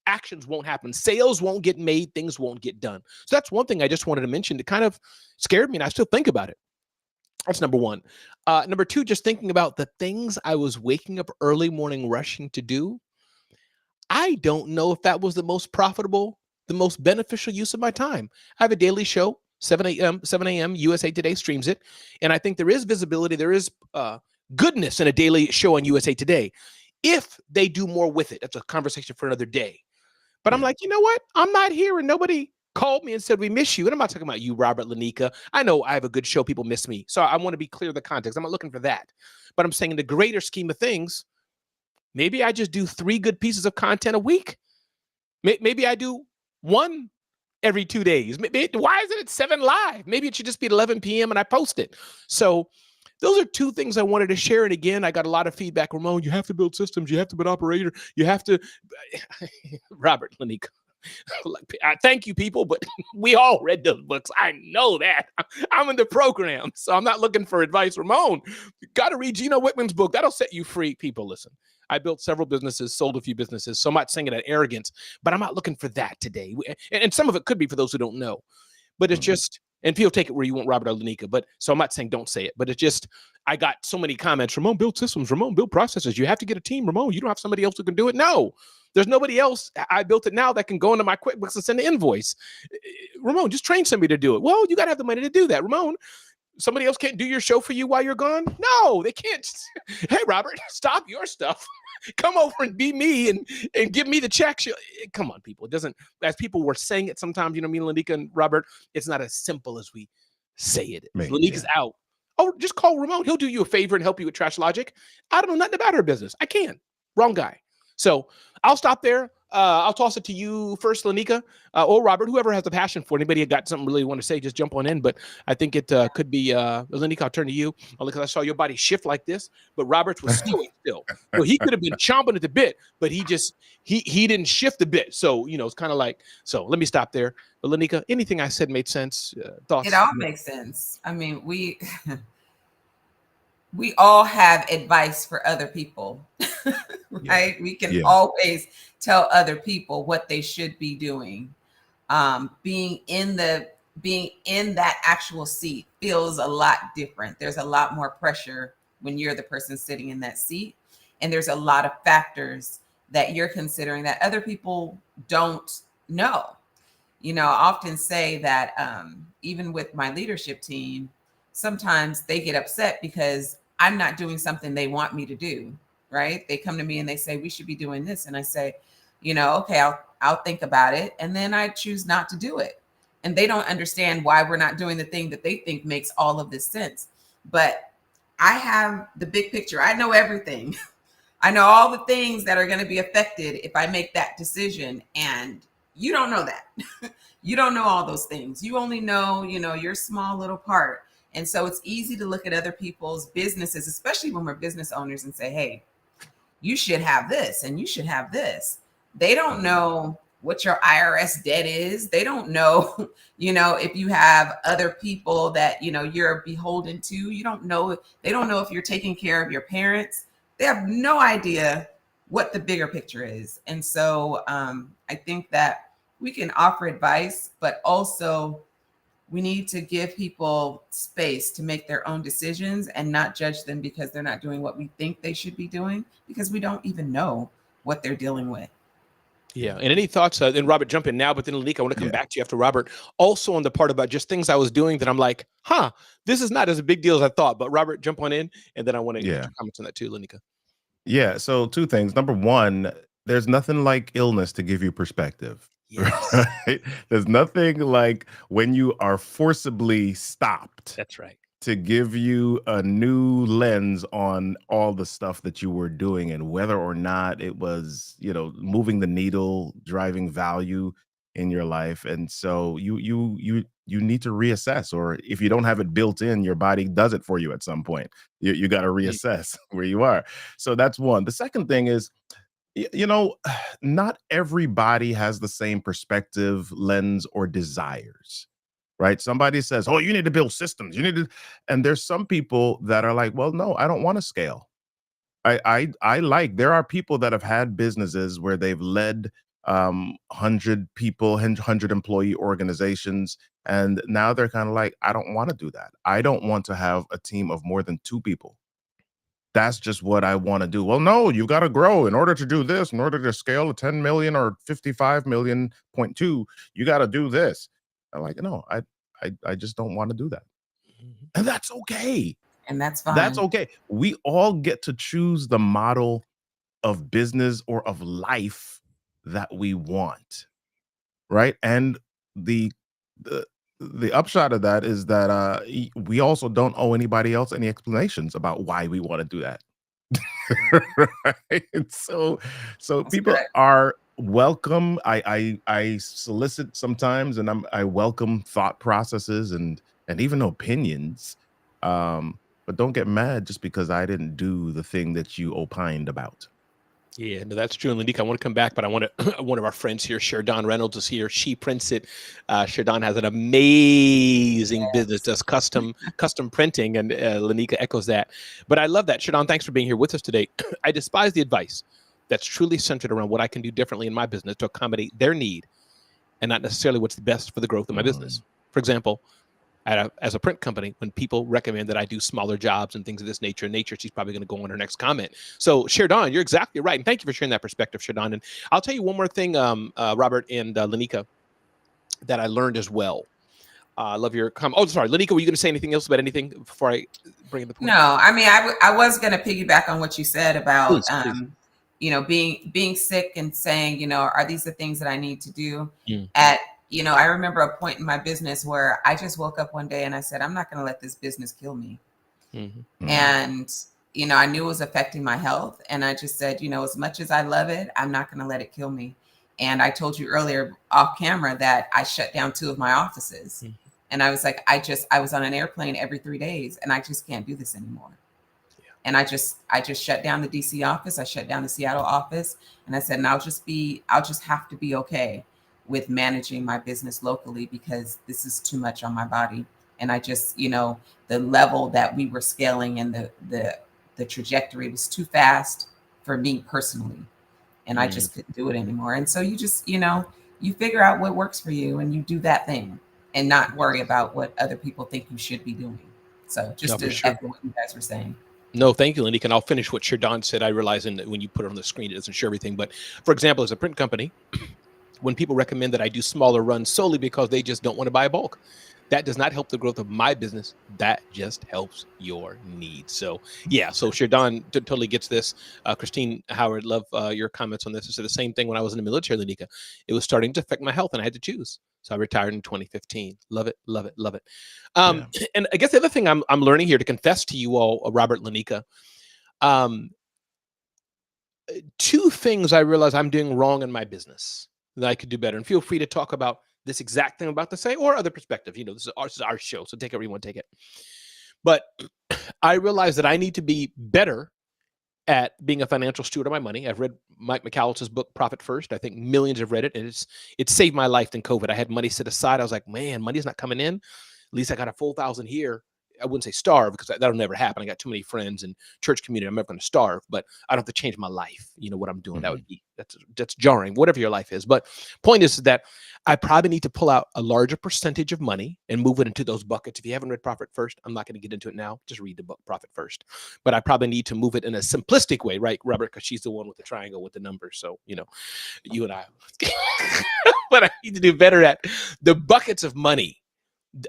actions won't happen. Sales won't get made. Things won't get done. So that's one thing I just wanted to mention that kind of scared me, and I still think about it. That's number one. Number two, just thinking about the things I was waking up early morning rushing to do. I don't know if that was the most profitable, the most beneficial use of my time. I have a daily show, 7 a.m. USA Today streams it. And I think there is visibility. There is goodness in a daily show on USA Today if they do more with it. That's a conversation for another day. But I'm like, you know what? I'm not here, and nobody called me and said, we miss you. And I'm not talking about you, Robert, Lanika. I know I have a good show. People miss me. So I want to be clear of the context. I'm not looking for that. But I'm saying in the greater scheme of things, maybe I just do 3 good pieces of content a week. Maybe I do 1 every 2 days. Why is it at 7 live? Maybe it should just be at 11 p.m. and I post it. So those are 2 things I wanted to share. And again, I got a lot of feedback. Ramon, you have to build systems. You have to be an operator. You have to. Robert, Lanika. Thank you, people, but we all read those books. I know that. I'm in the program, so I'm not looking for advice. Ramon, you got to read Gino Wickman's book. That'll set you free. People, listen. I built several businesses, sold a few businesses, so I'm not saying it at arrogance, but I'm not looking for that today. And some of it could be for those who don't know, but it's just, and people take it where you want, Robert or Lanika, but so I'm not saying don't say it, but it's just, I got so many comments. Ramon, build systems. Ramon, build processes. You have to get a team. Ramon, you don't have somebody else who can do it. No. There's nobody else. I built it now that can go into my QuickBooks and send an invoice. Ramon, just train somebody to do it. Well, you got to have the money to do that. Ramon, somebody else can't do your show for you while you're gone? No, they can't. Hey, Robert, stop your stuff. Come over and be me and give me the check. Come on, people. It doesn't, as people were saying it sometimes, you know, me, Lanika and Robert, it's not as simple as we say it. Lanika's out. Oh, just call Ramon. He'll do you a favor and help you with Trash Logic. I don't know nothing about her business. I can. Wrong guy. So I'll stop there. I'll toss it to you first, Lanika, or Robert, whoever has the passion for it. Anybody got something really want to say, just jump on in. But I think it could be, Lanika, I'll turn to you. Only because I saw your body shift like this, but Robert's was stoic still. So he could have been chomping at the bit, but he didn't shift a bit. So, you know, it's kind of like, so let me stop there. But Lanika, anything I said made sense? Thoughts? It all makes sense. I mean, we all have advice for other people, right? We can always tell other people what they should be doing. Being in that actual seat feels a lot different. There's a lot more pressure when you're the person sitting in that seat. And there's a lot of factors that you're considering that other people don't know. You know, I often say that even with my leadership team, sometimes they get upset because I'm not doing something they want me to do, right? They come to me and they say, we should be doing this. And I say, you know, okay, I'll think about it. And then I choose not to do it. And they don't understand why we're not doing the thing that they think makes all of this sense. But I have the big picture. I know everything. I know all the things that are going to be affected if I make that decision. And you don't know that. You don't know all those things. You only know, you know, your small little part. And so it's easy to look at other people's businesses, especially when we're business owners, and say, hey, you should have this and you should have this. They don't know what your IRS debt is. They don't know, you know, if you have other people that, you know, you're beholden to. You don't know. They don't know if you're taking care of your parents. They have no idea what the bigger picture is. And so I think that we can offer advice, but also We need to give people space to make their own decisions and not judge them because they're not doing what we think they should be doing, because we don't even know what they're dealing with. Yeah. And any thoughts? And Robert, jump in now, but then Lanika, I want to come back to you after Robert. Also on the part about just things I was doing that I'm like, this is not as a big deal as I thought. But Robert, jump on in, and then I want to get your comments on that too, Lanika. Yeah. So two things. Number one, there's nothing like illness to give you perspective. Yes. Right? There's nothing like when you are forcibly stopped. That's right. To give you a new lens on all the stuff that you were doing and whether or not it was, moving the needle, driving value in your life. And so you need to reassess, or if you don't have it built in, your body does it for you at some point. You got to reassess where you are. So that's one. The second thing is, not everybody has the same perspective, lens, or desires. Right? Somebody says, "Oh, you need to build systems. You need to," and there's some people that are like, "Well, no, I don't want to scale." There are people that have had businesses where they've led 100 people, 100 employee organizations, and now they're kind of like, "I don't want to do that. I don't want to have a team of more than 2 people. That's just what I want to do." Well, no, you've got to grow in order to do this, in order to scale a 10 million or 55 million point 2, you got to do this. I'm like, no, I just don't want to do that. And that's okay. And that's fine. That's okay. We all get to choose the model of business or of life that we want. Right. And the upshot of that is that we also don't owe anybody else any explanations about why we want to do that. Right? So That's people correct. are welcome. I solicit sometimes, and I welcome thought processes and even opinions. But don't get mad just because I didn't do the thing that you opined about. Yeah, no, that's true. And Lanika, I want to come back, but I want to, one of our friends here, Sherdon Reynolds, is here. She prints it. Sherdon has an amazing business, does custom printing, and Lanika echoes that. But I love that. Sherdon, thanks for being here with us today. I despise the advice that's truly centered around what I can do differently in my business to accommodate their need and not necessarily what's the best for the growth of my business. For example, as a print company, when people recommend that I do smaller jobs and things of this nature, she's probably going to go on her next comment. So Sherdon, you're exactly right. And thank you for sharing that perspective, Sherdon. And I'll tell you one more thing, Robert and Lanika, that I learned as well. I love your comment. Oh, sorry, Lanika, were you going to say anything else about anything before I bring in the point? No, I mean, I was going to piggyback on what you said about, Please. being sick and saying, are these the things that I need to do? I remember a point in my business where I just woke up one day and I said, I'm not going to let this business kill me. And, I knew it was affecting my health. And I just said, as much as I love it, I'm not going to let it kill me. And I told you earlier off camera that I shut down 2 of my offices. And I was like, I was on an airplane every 3 days and I just can't do this anymore. And I just shut down the DC office. I shut down the Seattle office. And I said, and I'll just have to be okay with managing my business locally because this is too much on my body. And I just, the level that we were scaling and the trajectory was too fast for me personally. And I just couldn't do it anymore. And so you just, you figure out what works for you and you do that thing and not worry about what other people think you should be doing. So just echo what you guys were saying. No, thank you, Lanika. And I'll finish what Sherdon said. I realize when you put it on the screen, it doesn't show everything. But for example, as a print company, when people recommend that I do smaller runs solely because they just don't want to buy bulk, that does not help the growth of my business. That just helps your needs. So yeah, so Sherdon totally gets this. Christine Howard, love your comments on this. I said the same thing when I was in the military, Lanika. It was starting to affect my health and I had to choose. So I retired in 2015. Love it, love it, love it. And I guess the other thing I'm learning here to confess to you all, Robert, Lanika, 2 things I realize I'm doing wrong in my business that I could do better. And feel free to talk about this exact thing I'm about to say or other perspective. This is our show, so take it where you want to take it. But I realize that I need to be better at being a financial steward of my money. I've read Mike McAllister's book, Profit First. I think millions have read it, and it saved my life in COVID. I had money set aside. I was like, man, money's not coming in. At least I got a full 1,000 here. I wouldn't say starve, because that'll never happen. I got too many friends and church community. I'm never going to starve, but I don't have to change my life. You know what I'm doing. That would be, that's jarring, whatever your life is. But point is that I probably need to pull out a larger percentage of money and move it into those buckets. If you haven't read Profit First, I'm not going to get into it now. Just read the book Profit First. But I probably need to move it in a simplistic way, right, Robert? Because she's the one with the triangle with the numbers. So, you know, you and I. But I need to do better at the buckets of money,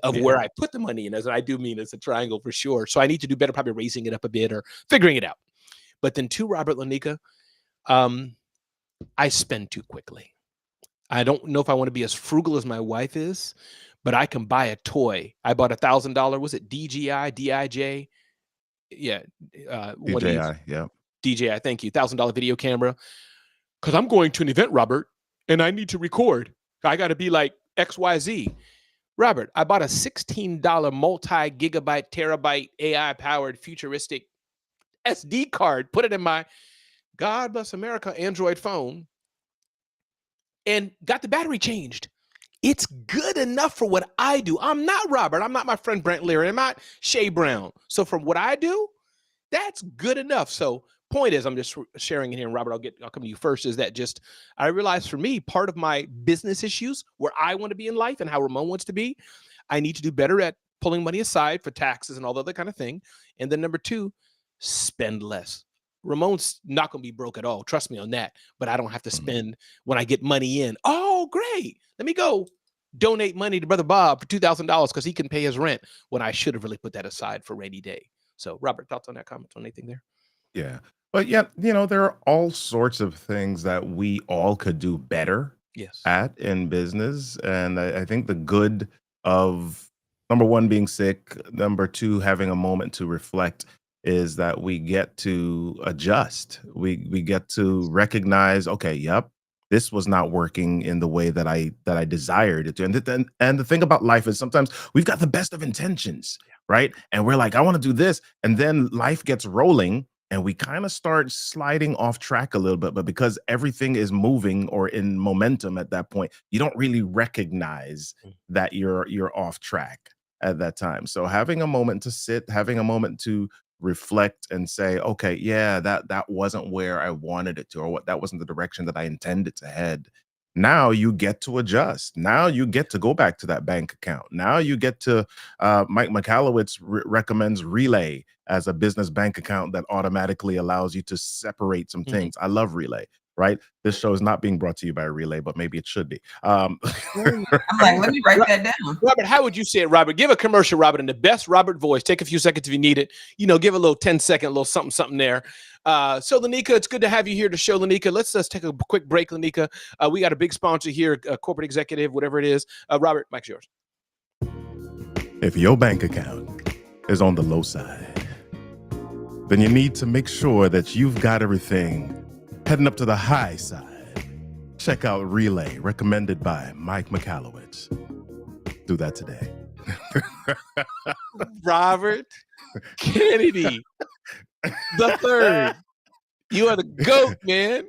of where I put the money in, as I do mean as a triangle for sure. So I need to do better, probably raising it up a bit or figuring it out. But then too, Robert, Lanika, I spend too quickly. I don't know if I want to be as frugal as my wife is, but I can buy a toy. I bought $1,000. Was it DJI, DIJ? Yeah. DJI, yeah. DJI, thank you. $1,000 video camera. Because I'm going to an event, Robert, and I need to record. I got to be like XYZ. Robert, I bought a $16 multi-gigabyte, terabyte, AI-powered, futuristic SD card, put it in my, God bless America, Android phone, and got the battery changed. It's good enough for what I do. I'm not Robert. I'm not my friend Brent Leary. I'm not Shay Brown. So from what I do, that's good enough. So point is, I'm just sharing it here, and Robert, I'll come to you first, is that just, I realized for me, part of my business issues, where I want to be in life and how Ramon wants to be, I need to do better at pulling money aside for taxes and all the other kind of thing. And then number two, spend less. Ramon's not going to be broke at all. Trust me on that. But I don't have to spend when I get money in. Oh, great. Let me go donate money to Brother Bob for $2,000 because he can pay his rent, when I should have really put that aside for rainy day. So Robert, thoughts on that, comment on anything there? Yeah. But yeah, you know, there are all sorts of things that we all could do better at in business. And I think the good of, number one, being sick, number two, having a moment to reflect, is that we get to adjust. We get to recognize, okay, yep, this was not working in the way that I desired it to. And the thing about life is, sometimes we've got the best of intentions, right? And we're like, I want to do this, and then life gets rolling, and we kind of start sliding off track a little bit. But because everything is moving or in momentum at that point, you don't really recognize that you're off track at that time. So having a moment to sit, having a moment to reflect and say, okay, yeah, that wasn't where I wanted it to, or what, that wasn't the direction that I intended to head. Now you get to adjust. Now you get to go back to that bank account. Now you get to, Mike Michalowicz recommends Relay as a business bank account that automatically allows you to separate some things. I love Relay, right? This show is not being brought to you by Relay, but maybe it should be. I'm like, let me write that down. Robert, how would you say it, Robert? Give a commercial, Robert, in the best Robert voice. Take a few seconds if you need it. You know, give a little 10-second, little something there. So, Lanika, it's good to have you here to show, Lanika. Let's just take a quick break, Lanika. We got a big sponsor here, a corporate executive, whatever it is. Robert, mic's yours. If your bank account is on the low side, then you need to make sure that you've got everything heading up to the high side. Check out Relay, recommended by Mike Michalowicz. Do that today. Robert Kennedy the third. You are the GOAT, man.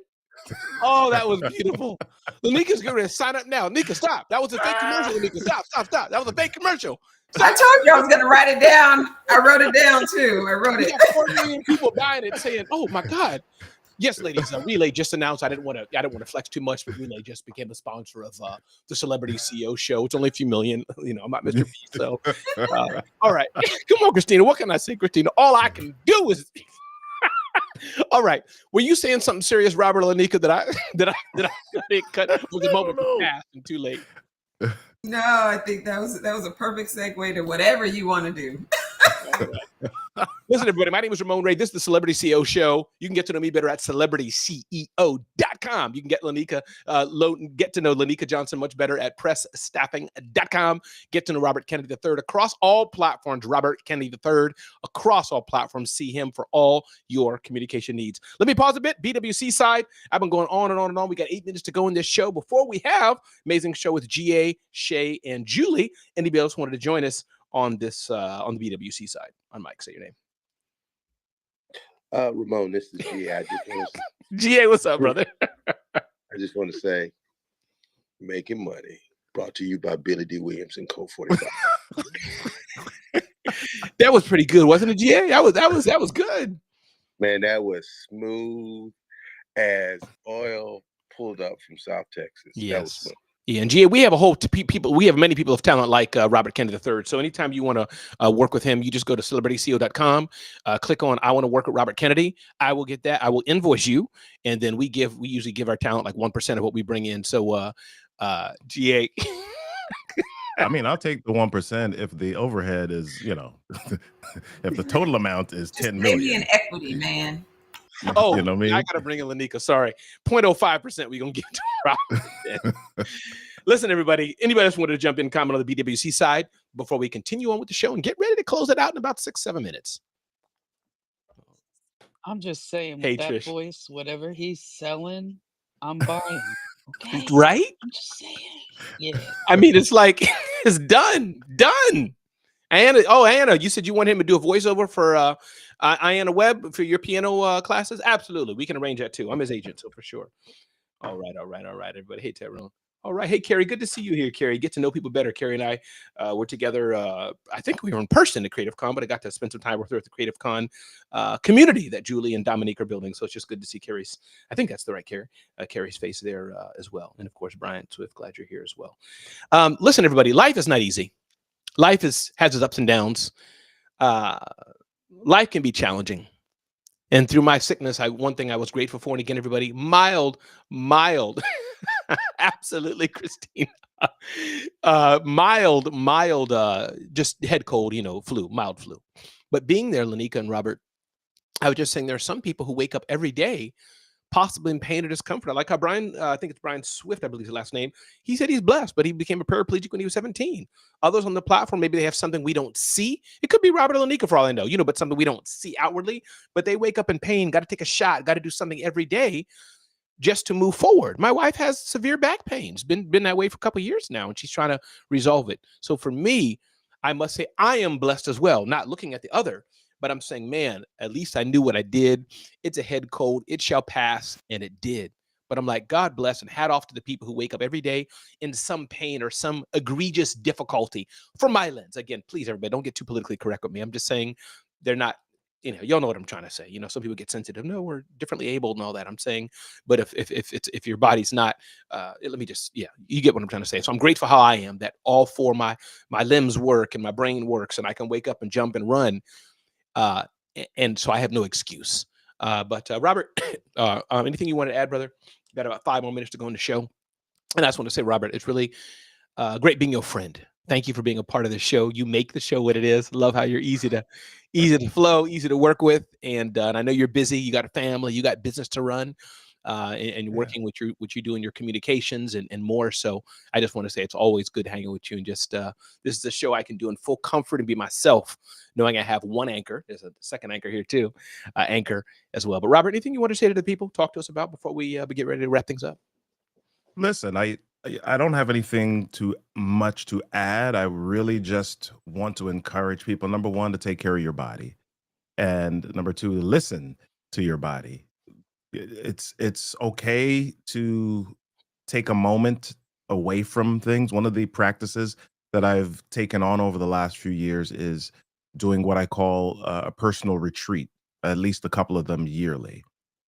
Oh, that was beautiful. Lanika's going to sign up now. Nika, stop. That was a fake commercial. Lanika, stop. That was a fake commercial. I told you I was going to write it down. I wrote it down too. I wrote it. We got 4 million people buying it, saying, "Oh my God." Yes, ladies. Relay just announced. I didn't want to flex too much, but Relay just became a sponsor of the Celebrity CEO show. It's only a few million. You know, I'm not Mr. B. So, all right. Come on, Christina. What can I say, Christina? All I can do is. All right. Were you saying something serious, Robert or Lanika, that I cut? Was the moment past and too late? No, I think that was a perfect segue to whatever you want to do. Listen, everybody, my name is Ramon Ray. This is the Celebrity CEO Show. You can get to know me better at celebrityceo.com. You can get get to know Lanika Johnson much better at pressstaffing.com. Get to know Robert Kennedy III across all platforms. Robert Kennedy III across all platforms. See him for all your communication needs. Let me pause a bit. BWC side. I've been going on and on and on. We got 8 minutes to go in this show before we have amazing show with GA, Shay, and Julie. Anybody else wanted to join us on this on the BWC side? On Mike, say your name. Ramon, this is GA. GA, what's up, brother? I just want to say, making money brought to you by Billy D. Williams and Co. 45. That was pretty good, wasn't it, GA? That was good. Man, that was smooth as oil pulled up from South Texas. Yes. That was smooth. Yeah, and GA, we have a whole people. We have many people of talent like Robert Kennedy III. So anytime you want to work with him, you just go to celebrityco.com, click on I want to work with Robert Kennedy. I will get that. I will invoice you, and then we usually give our talent like 1% of what we bring in. So GA. I mean, I'll take the 1% if the overhead is, if the total amount is Just 10 pay me million. in equity, man. Oh, you know what I mean? I gotta bring in Lanika. Sorry, 0.05% we're gonna give to Robert. Listen, everybody. Anybody else wanted to jump in and comment on the BWC side before we continue on with the show and get ready to close it out in about 6-7 minutes? I'm just saying, Hey, with that Trish. voice, whatever he's selling, I'm buying. Okay, Right? I'm just saying. Yeah. I mean, it's like it's done. Anna, you said you want him to do a voiceover for Anna Webb for your piano classes? Absolutely. We can arrange that too. I'm his agent, so for sure. All right, everybody. Hey, Tyrone. All right. Hey, Carrie, good to see you here, Carrie. Get to know people better. Carrie and I were together. I think we were in person at Creative Con, but I got to spend some time with her at the Creative Con community that Julie and Dominique are building. So it's just good to see Carrie's. I think that's the right Carrie. Carrie's face there as well. And of course, Brian Swift, glad you're here as well. Listen, everybody, life is not easy. Life has its ups and downs. Life can be challenging. And through my sickness, one thing I was grateful for, and again, everybody, mild, absolutely, Christina, mild, just head cold, mild flu. But being there, Lanika and Robert, I was just saying there are some people who wake up every day possibly in pain or discomfort. I like how Brian, I think it's Brian Swift, I believe his last name. He said he's blessed, but he became a paraplegic when he was 17. Others on the platform, maybe they have something we don't see. It could be Robert or Lanika for all I know, but something we don't see outwardly. But they wake up in pain, got to take a shot, got to do something every day just to move forward. My wife has severe back pains, been that way for a couple of years now, and she's trying to resolve it. So for me, I must say I am blessed as well, not looking at the other. But I'm saying, man, at least I knew what I did. It's a head cold. It shall pass. And it did. But I'm like, God bless and hat off to the people who wake up every day in some pain or some egregious difficulty from my lens. Again, please, everybody, don't get too politically correct with me. I'm just saying they're not, y'all know what I'm trying to say. Some people get sensitive. No, we're differently abled and all that. I'm saying, but if your body's not, let me just, you get what I'm trying to say. So I'm grateful how I am, that all four my limbs work and my brain works and I can wake up and jump and run. And so I have no excuse. But Robert, anything you want to add, brother? Got about 5 more minutes to go in the show. And I just want to say, Robert, it's really great being your friend. Thank you for being a part of the show. You make the show what it is. Love how you're easy to flow, easy to work with. And I know you're busy. You got a family, you got business to run. And working with what you do in your communications and more. So I just want to say it's always good hanging with you. And just this is a show I can do in full comfort and be myself, knowing I have one anchor. There's a second anchor here too, anchor as well. But Robert, anything you want to say to the people? Talk to us about before we get ready to wrap things up. Listen, I don't have anything too much to add. I really just want to encourage people, number one, to take care of your body. And number two, listen to your body. It's okay to take a moment away from things. One of the practices that I've taken on over the last few years is doing what I call a personal retreat, at least a couple of them yearly.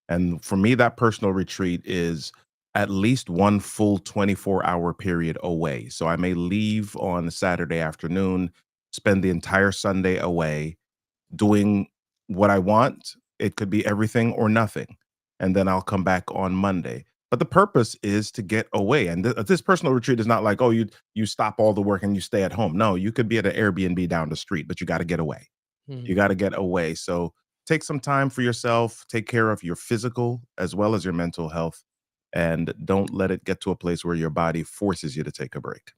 And for me, that personal retreat is at least one full 24-hour period away. So I may leave on Saturday afternoon, spend the entire Sunday away doing what I want. It could be everything or nothing. And then I'll come back on Monday. But the purpose is to get away. And this personal retreat is not like, oh, you stop all the work and you stay at home. No, you could be at an Airbnb down the street, but you got to get away. You got to get away. So take some time for yourself. Take care of your physical as well as your mental health. And don't let it get to a place where your body forces you to take a break.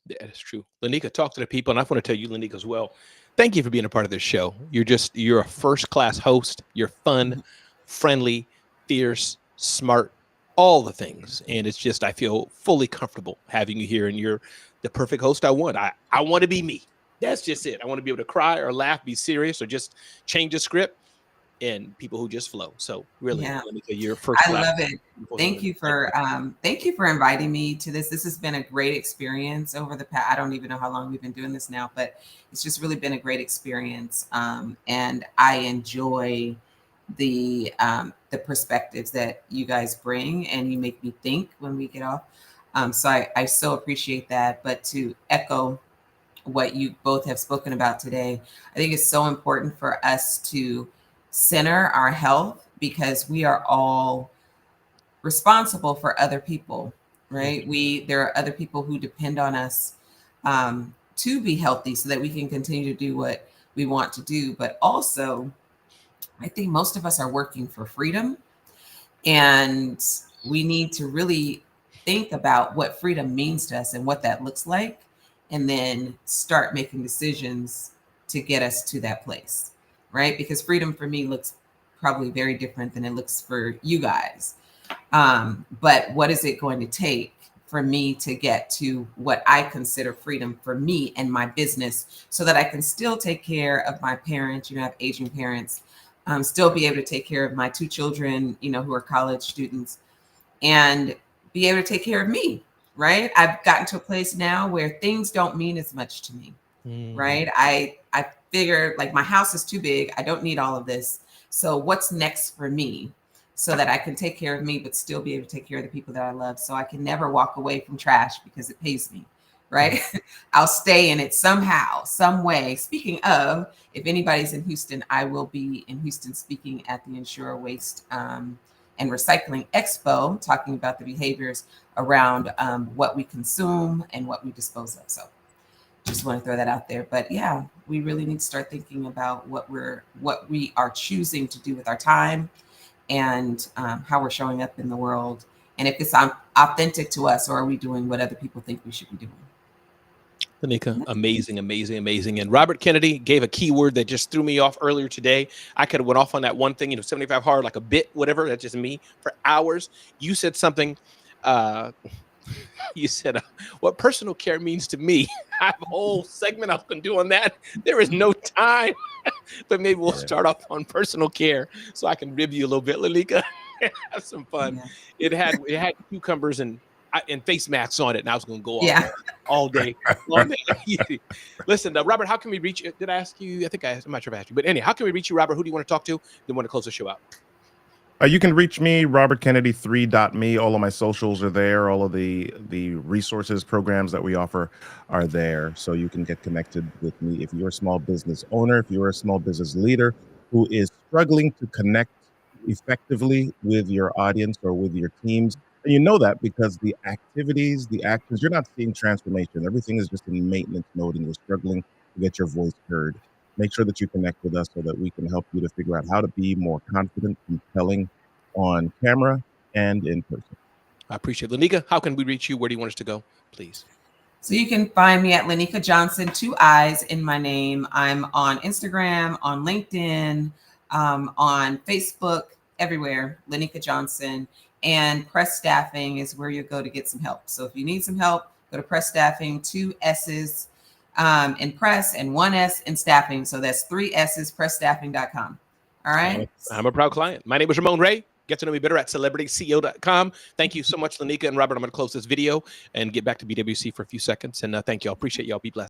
That is true. Lanika, talk to the people. And I want to tell you, Lanika, as well. Thank you for being a part of this show. You're a first-class host. You're fun, friendly, fierce, smart, all the things. And it's just, I feel fully comfortable having you here. And you're the perfect host I want. I want to be me. That's just it. I want to be able to cry or laugh, be serious, or just change the script. and people who just flow. So really, Yeah. Lanika, you're first I class. love it. Thank you for inviting me to this. This has been a great experience over the past. I don't even know how long we've been doing this now, but it's just really been a great experience. And I enjoy the perspectives that you guys bring, and you make me think when we get off. So I so appreciate that. But to echo what you both have spoken about today, I think it's so important for us to center our health, because we are all responsible for other people, right? There are other people who depend on us to be healthy so that we can continue to do what we want to do. But also, I think most of us are working for freedom, and we need to really think about what freedom means to us and what that looks like, and then start making decisions to get us to that place, right? Because freedom for me looks probably very different than it looks for you guys. But what is it going to take for me to get to what I consider freedom for me and my business, so that I can still take care of my parents, I have aging parents, still be able to take care of my 2 children, who are college students, and be able to take care of me, right? I've gotten to a place now where things don't mean as much to me, right? I figure, like, my house is too big. I don't need all of this. So what's next for me, so that I can take care of me, but still be able to take care of the people that I love? So I can never walk away from trash because it pays me, right? I'll stay in it somehow, some way. Speaking of, if anybody's in Houston, I will be in Houston speaking at the Insure Waste and Recycling Expo, talking about the behaviors around what we consume and what we dispose of. So just want to throw that out there. But yeah, we really need to start thinking about what we are choosing to do with our time, and how we're showing up in the world, and if it's authentic to us, or are we doing what other people think we should be doing. Lanika, amazing, amazing, amazing. And Robert Kennedy gave a keyword that just threw me off earlier today. I could have went off on that one thing, 75 hard, like a bit, whatever. That's just me for hours. You said something. You said what personal care means to me. I have a whole segment I was going to do on that. There is no time, but maybe we'll start off on personal care so I can rib you a little bit, Lanika. Have some fun. Yeah. It had cucumbers and face masks on it, and I was going to go off all day. Listen, Robert, how can we reach you? Did I ask you? I think I'm not sure if I asked you, but anyway, how can we reach you, Robert? Who do you want to talk to? Then want to close the show out. You can reach me, RobertKennedy3.me. All of my socials are there. All of the resources, programs that we offer are there. So you can get connected with me. If you're a small business owner, if you're a small business leader who is struggling to connect effectively with your audience or with your teams, and you know that because the activities, the actions, you're not seeing transformation. Everything is just in maintenance mode, and you're struggling to get your voice heard. Make sure that you connect with us so that we can help you to figure out how to be more confident, compelling on camera and in person. I appreciate it. Lanika, how can we reach you? Where do you want us to go, please? So you can find me at Lanika Johnson, 2 I's in my name. I'm on Instagram, on LinkedIn, on Facebook, everywhere, Lanika Johnson. And Press Staffing is where you go to get some help. So if you need some help, go to Press Staffing, 2 S's in press and 1 S in staffing. So that's 3 S's, pressstaffing.com. All right. I'm a proud client. My name is Ramon Ray. Get to know me better at celebrityceo.com. Thank you so much, Lanika and Robert. I'm going to close this video and get back to BWC for a few seconds. And thank you. I appreciate y'all. Be blessed.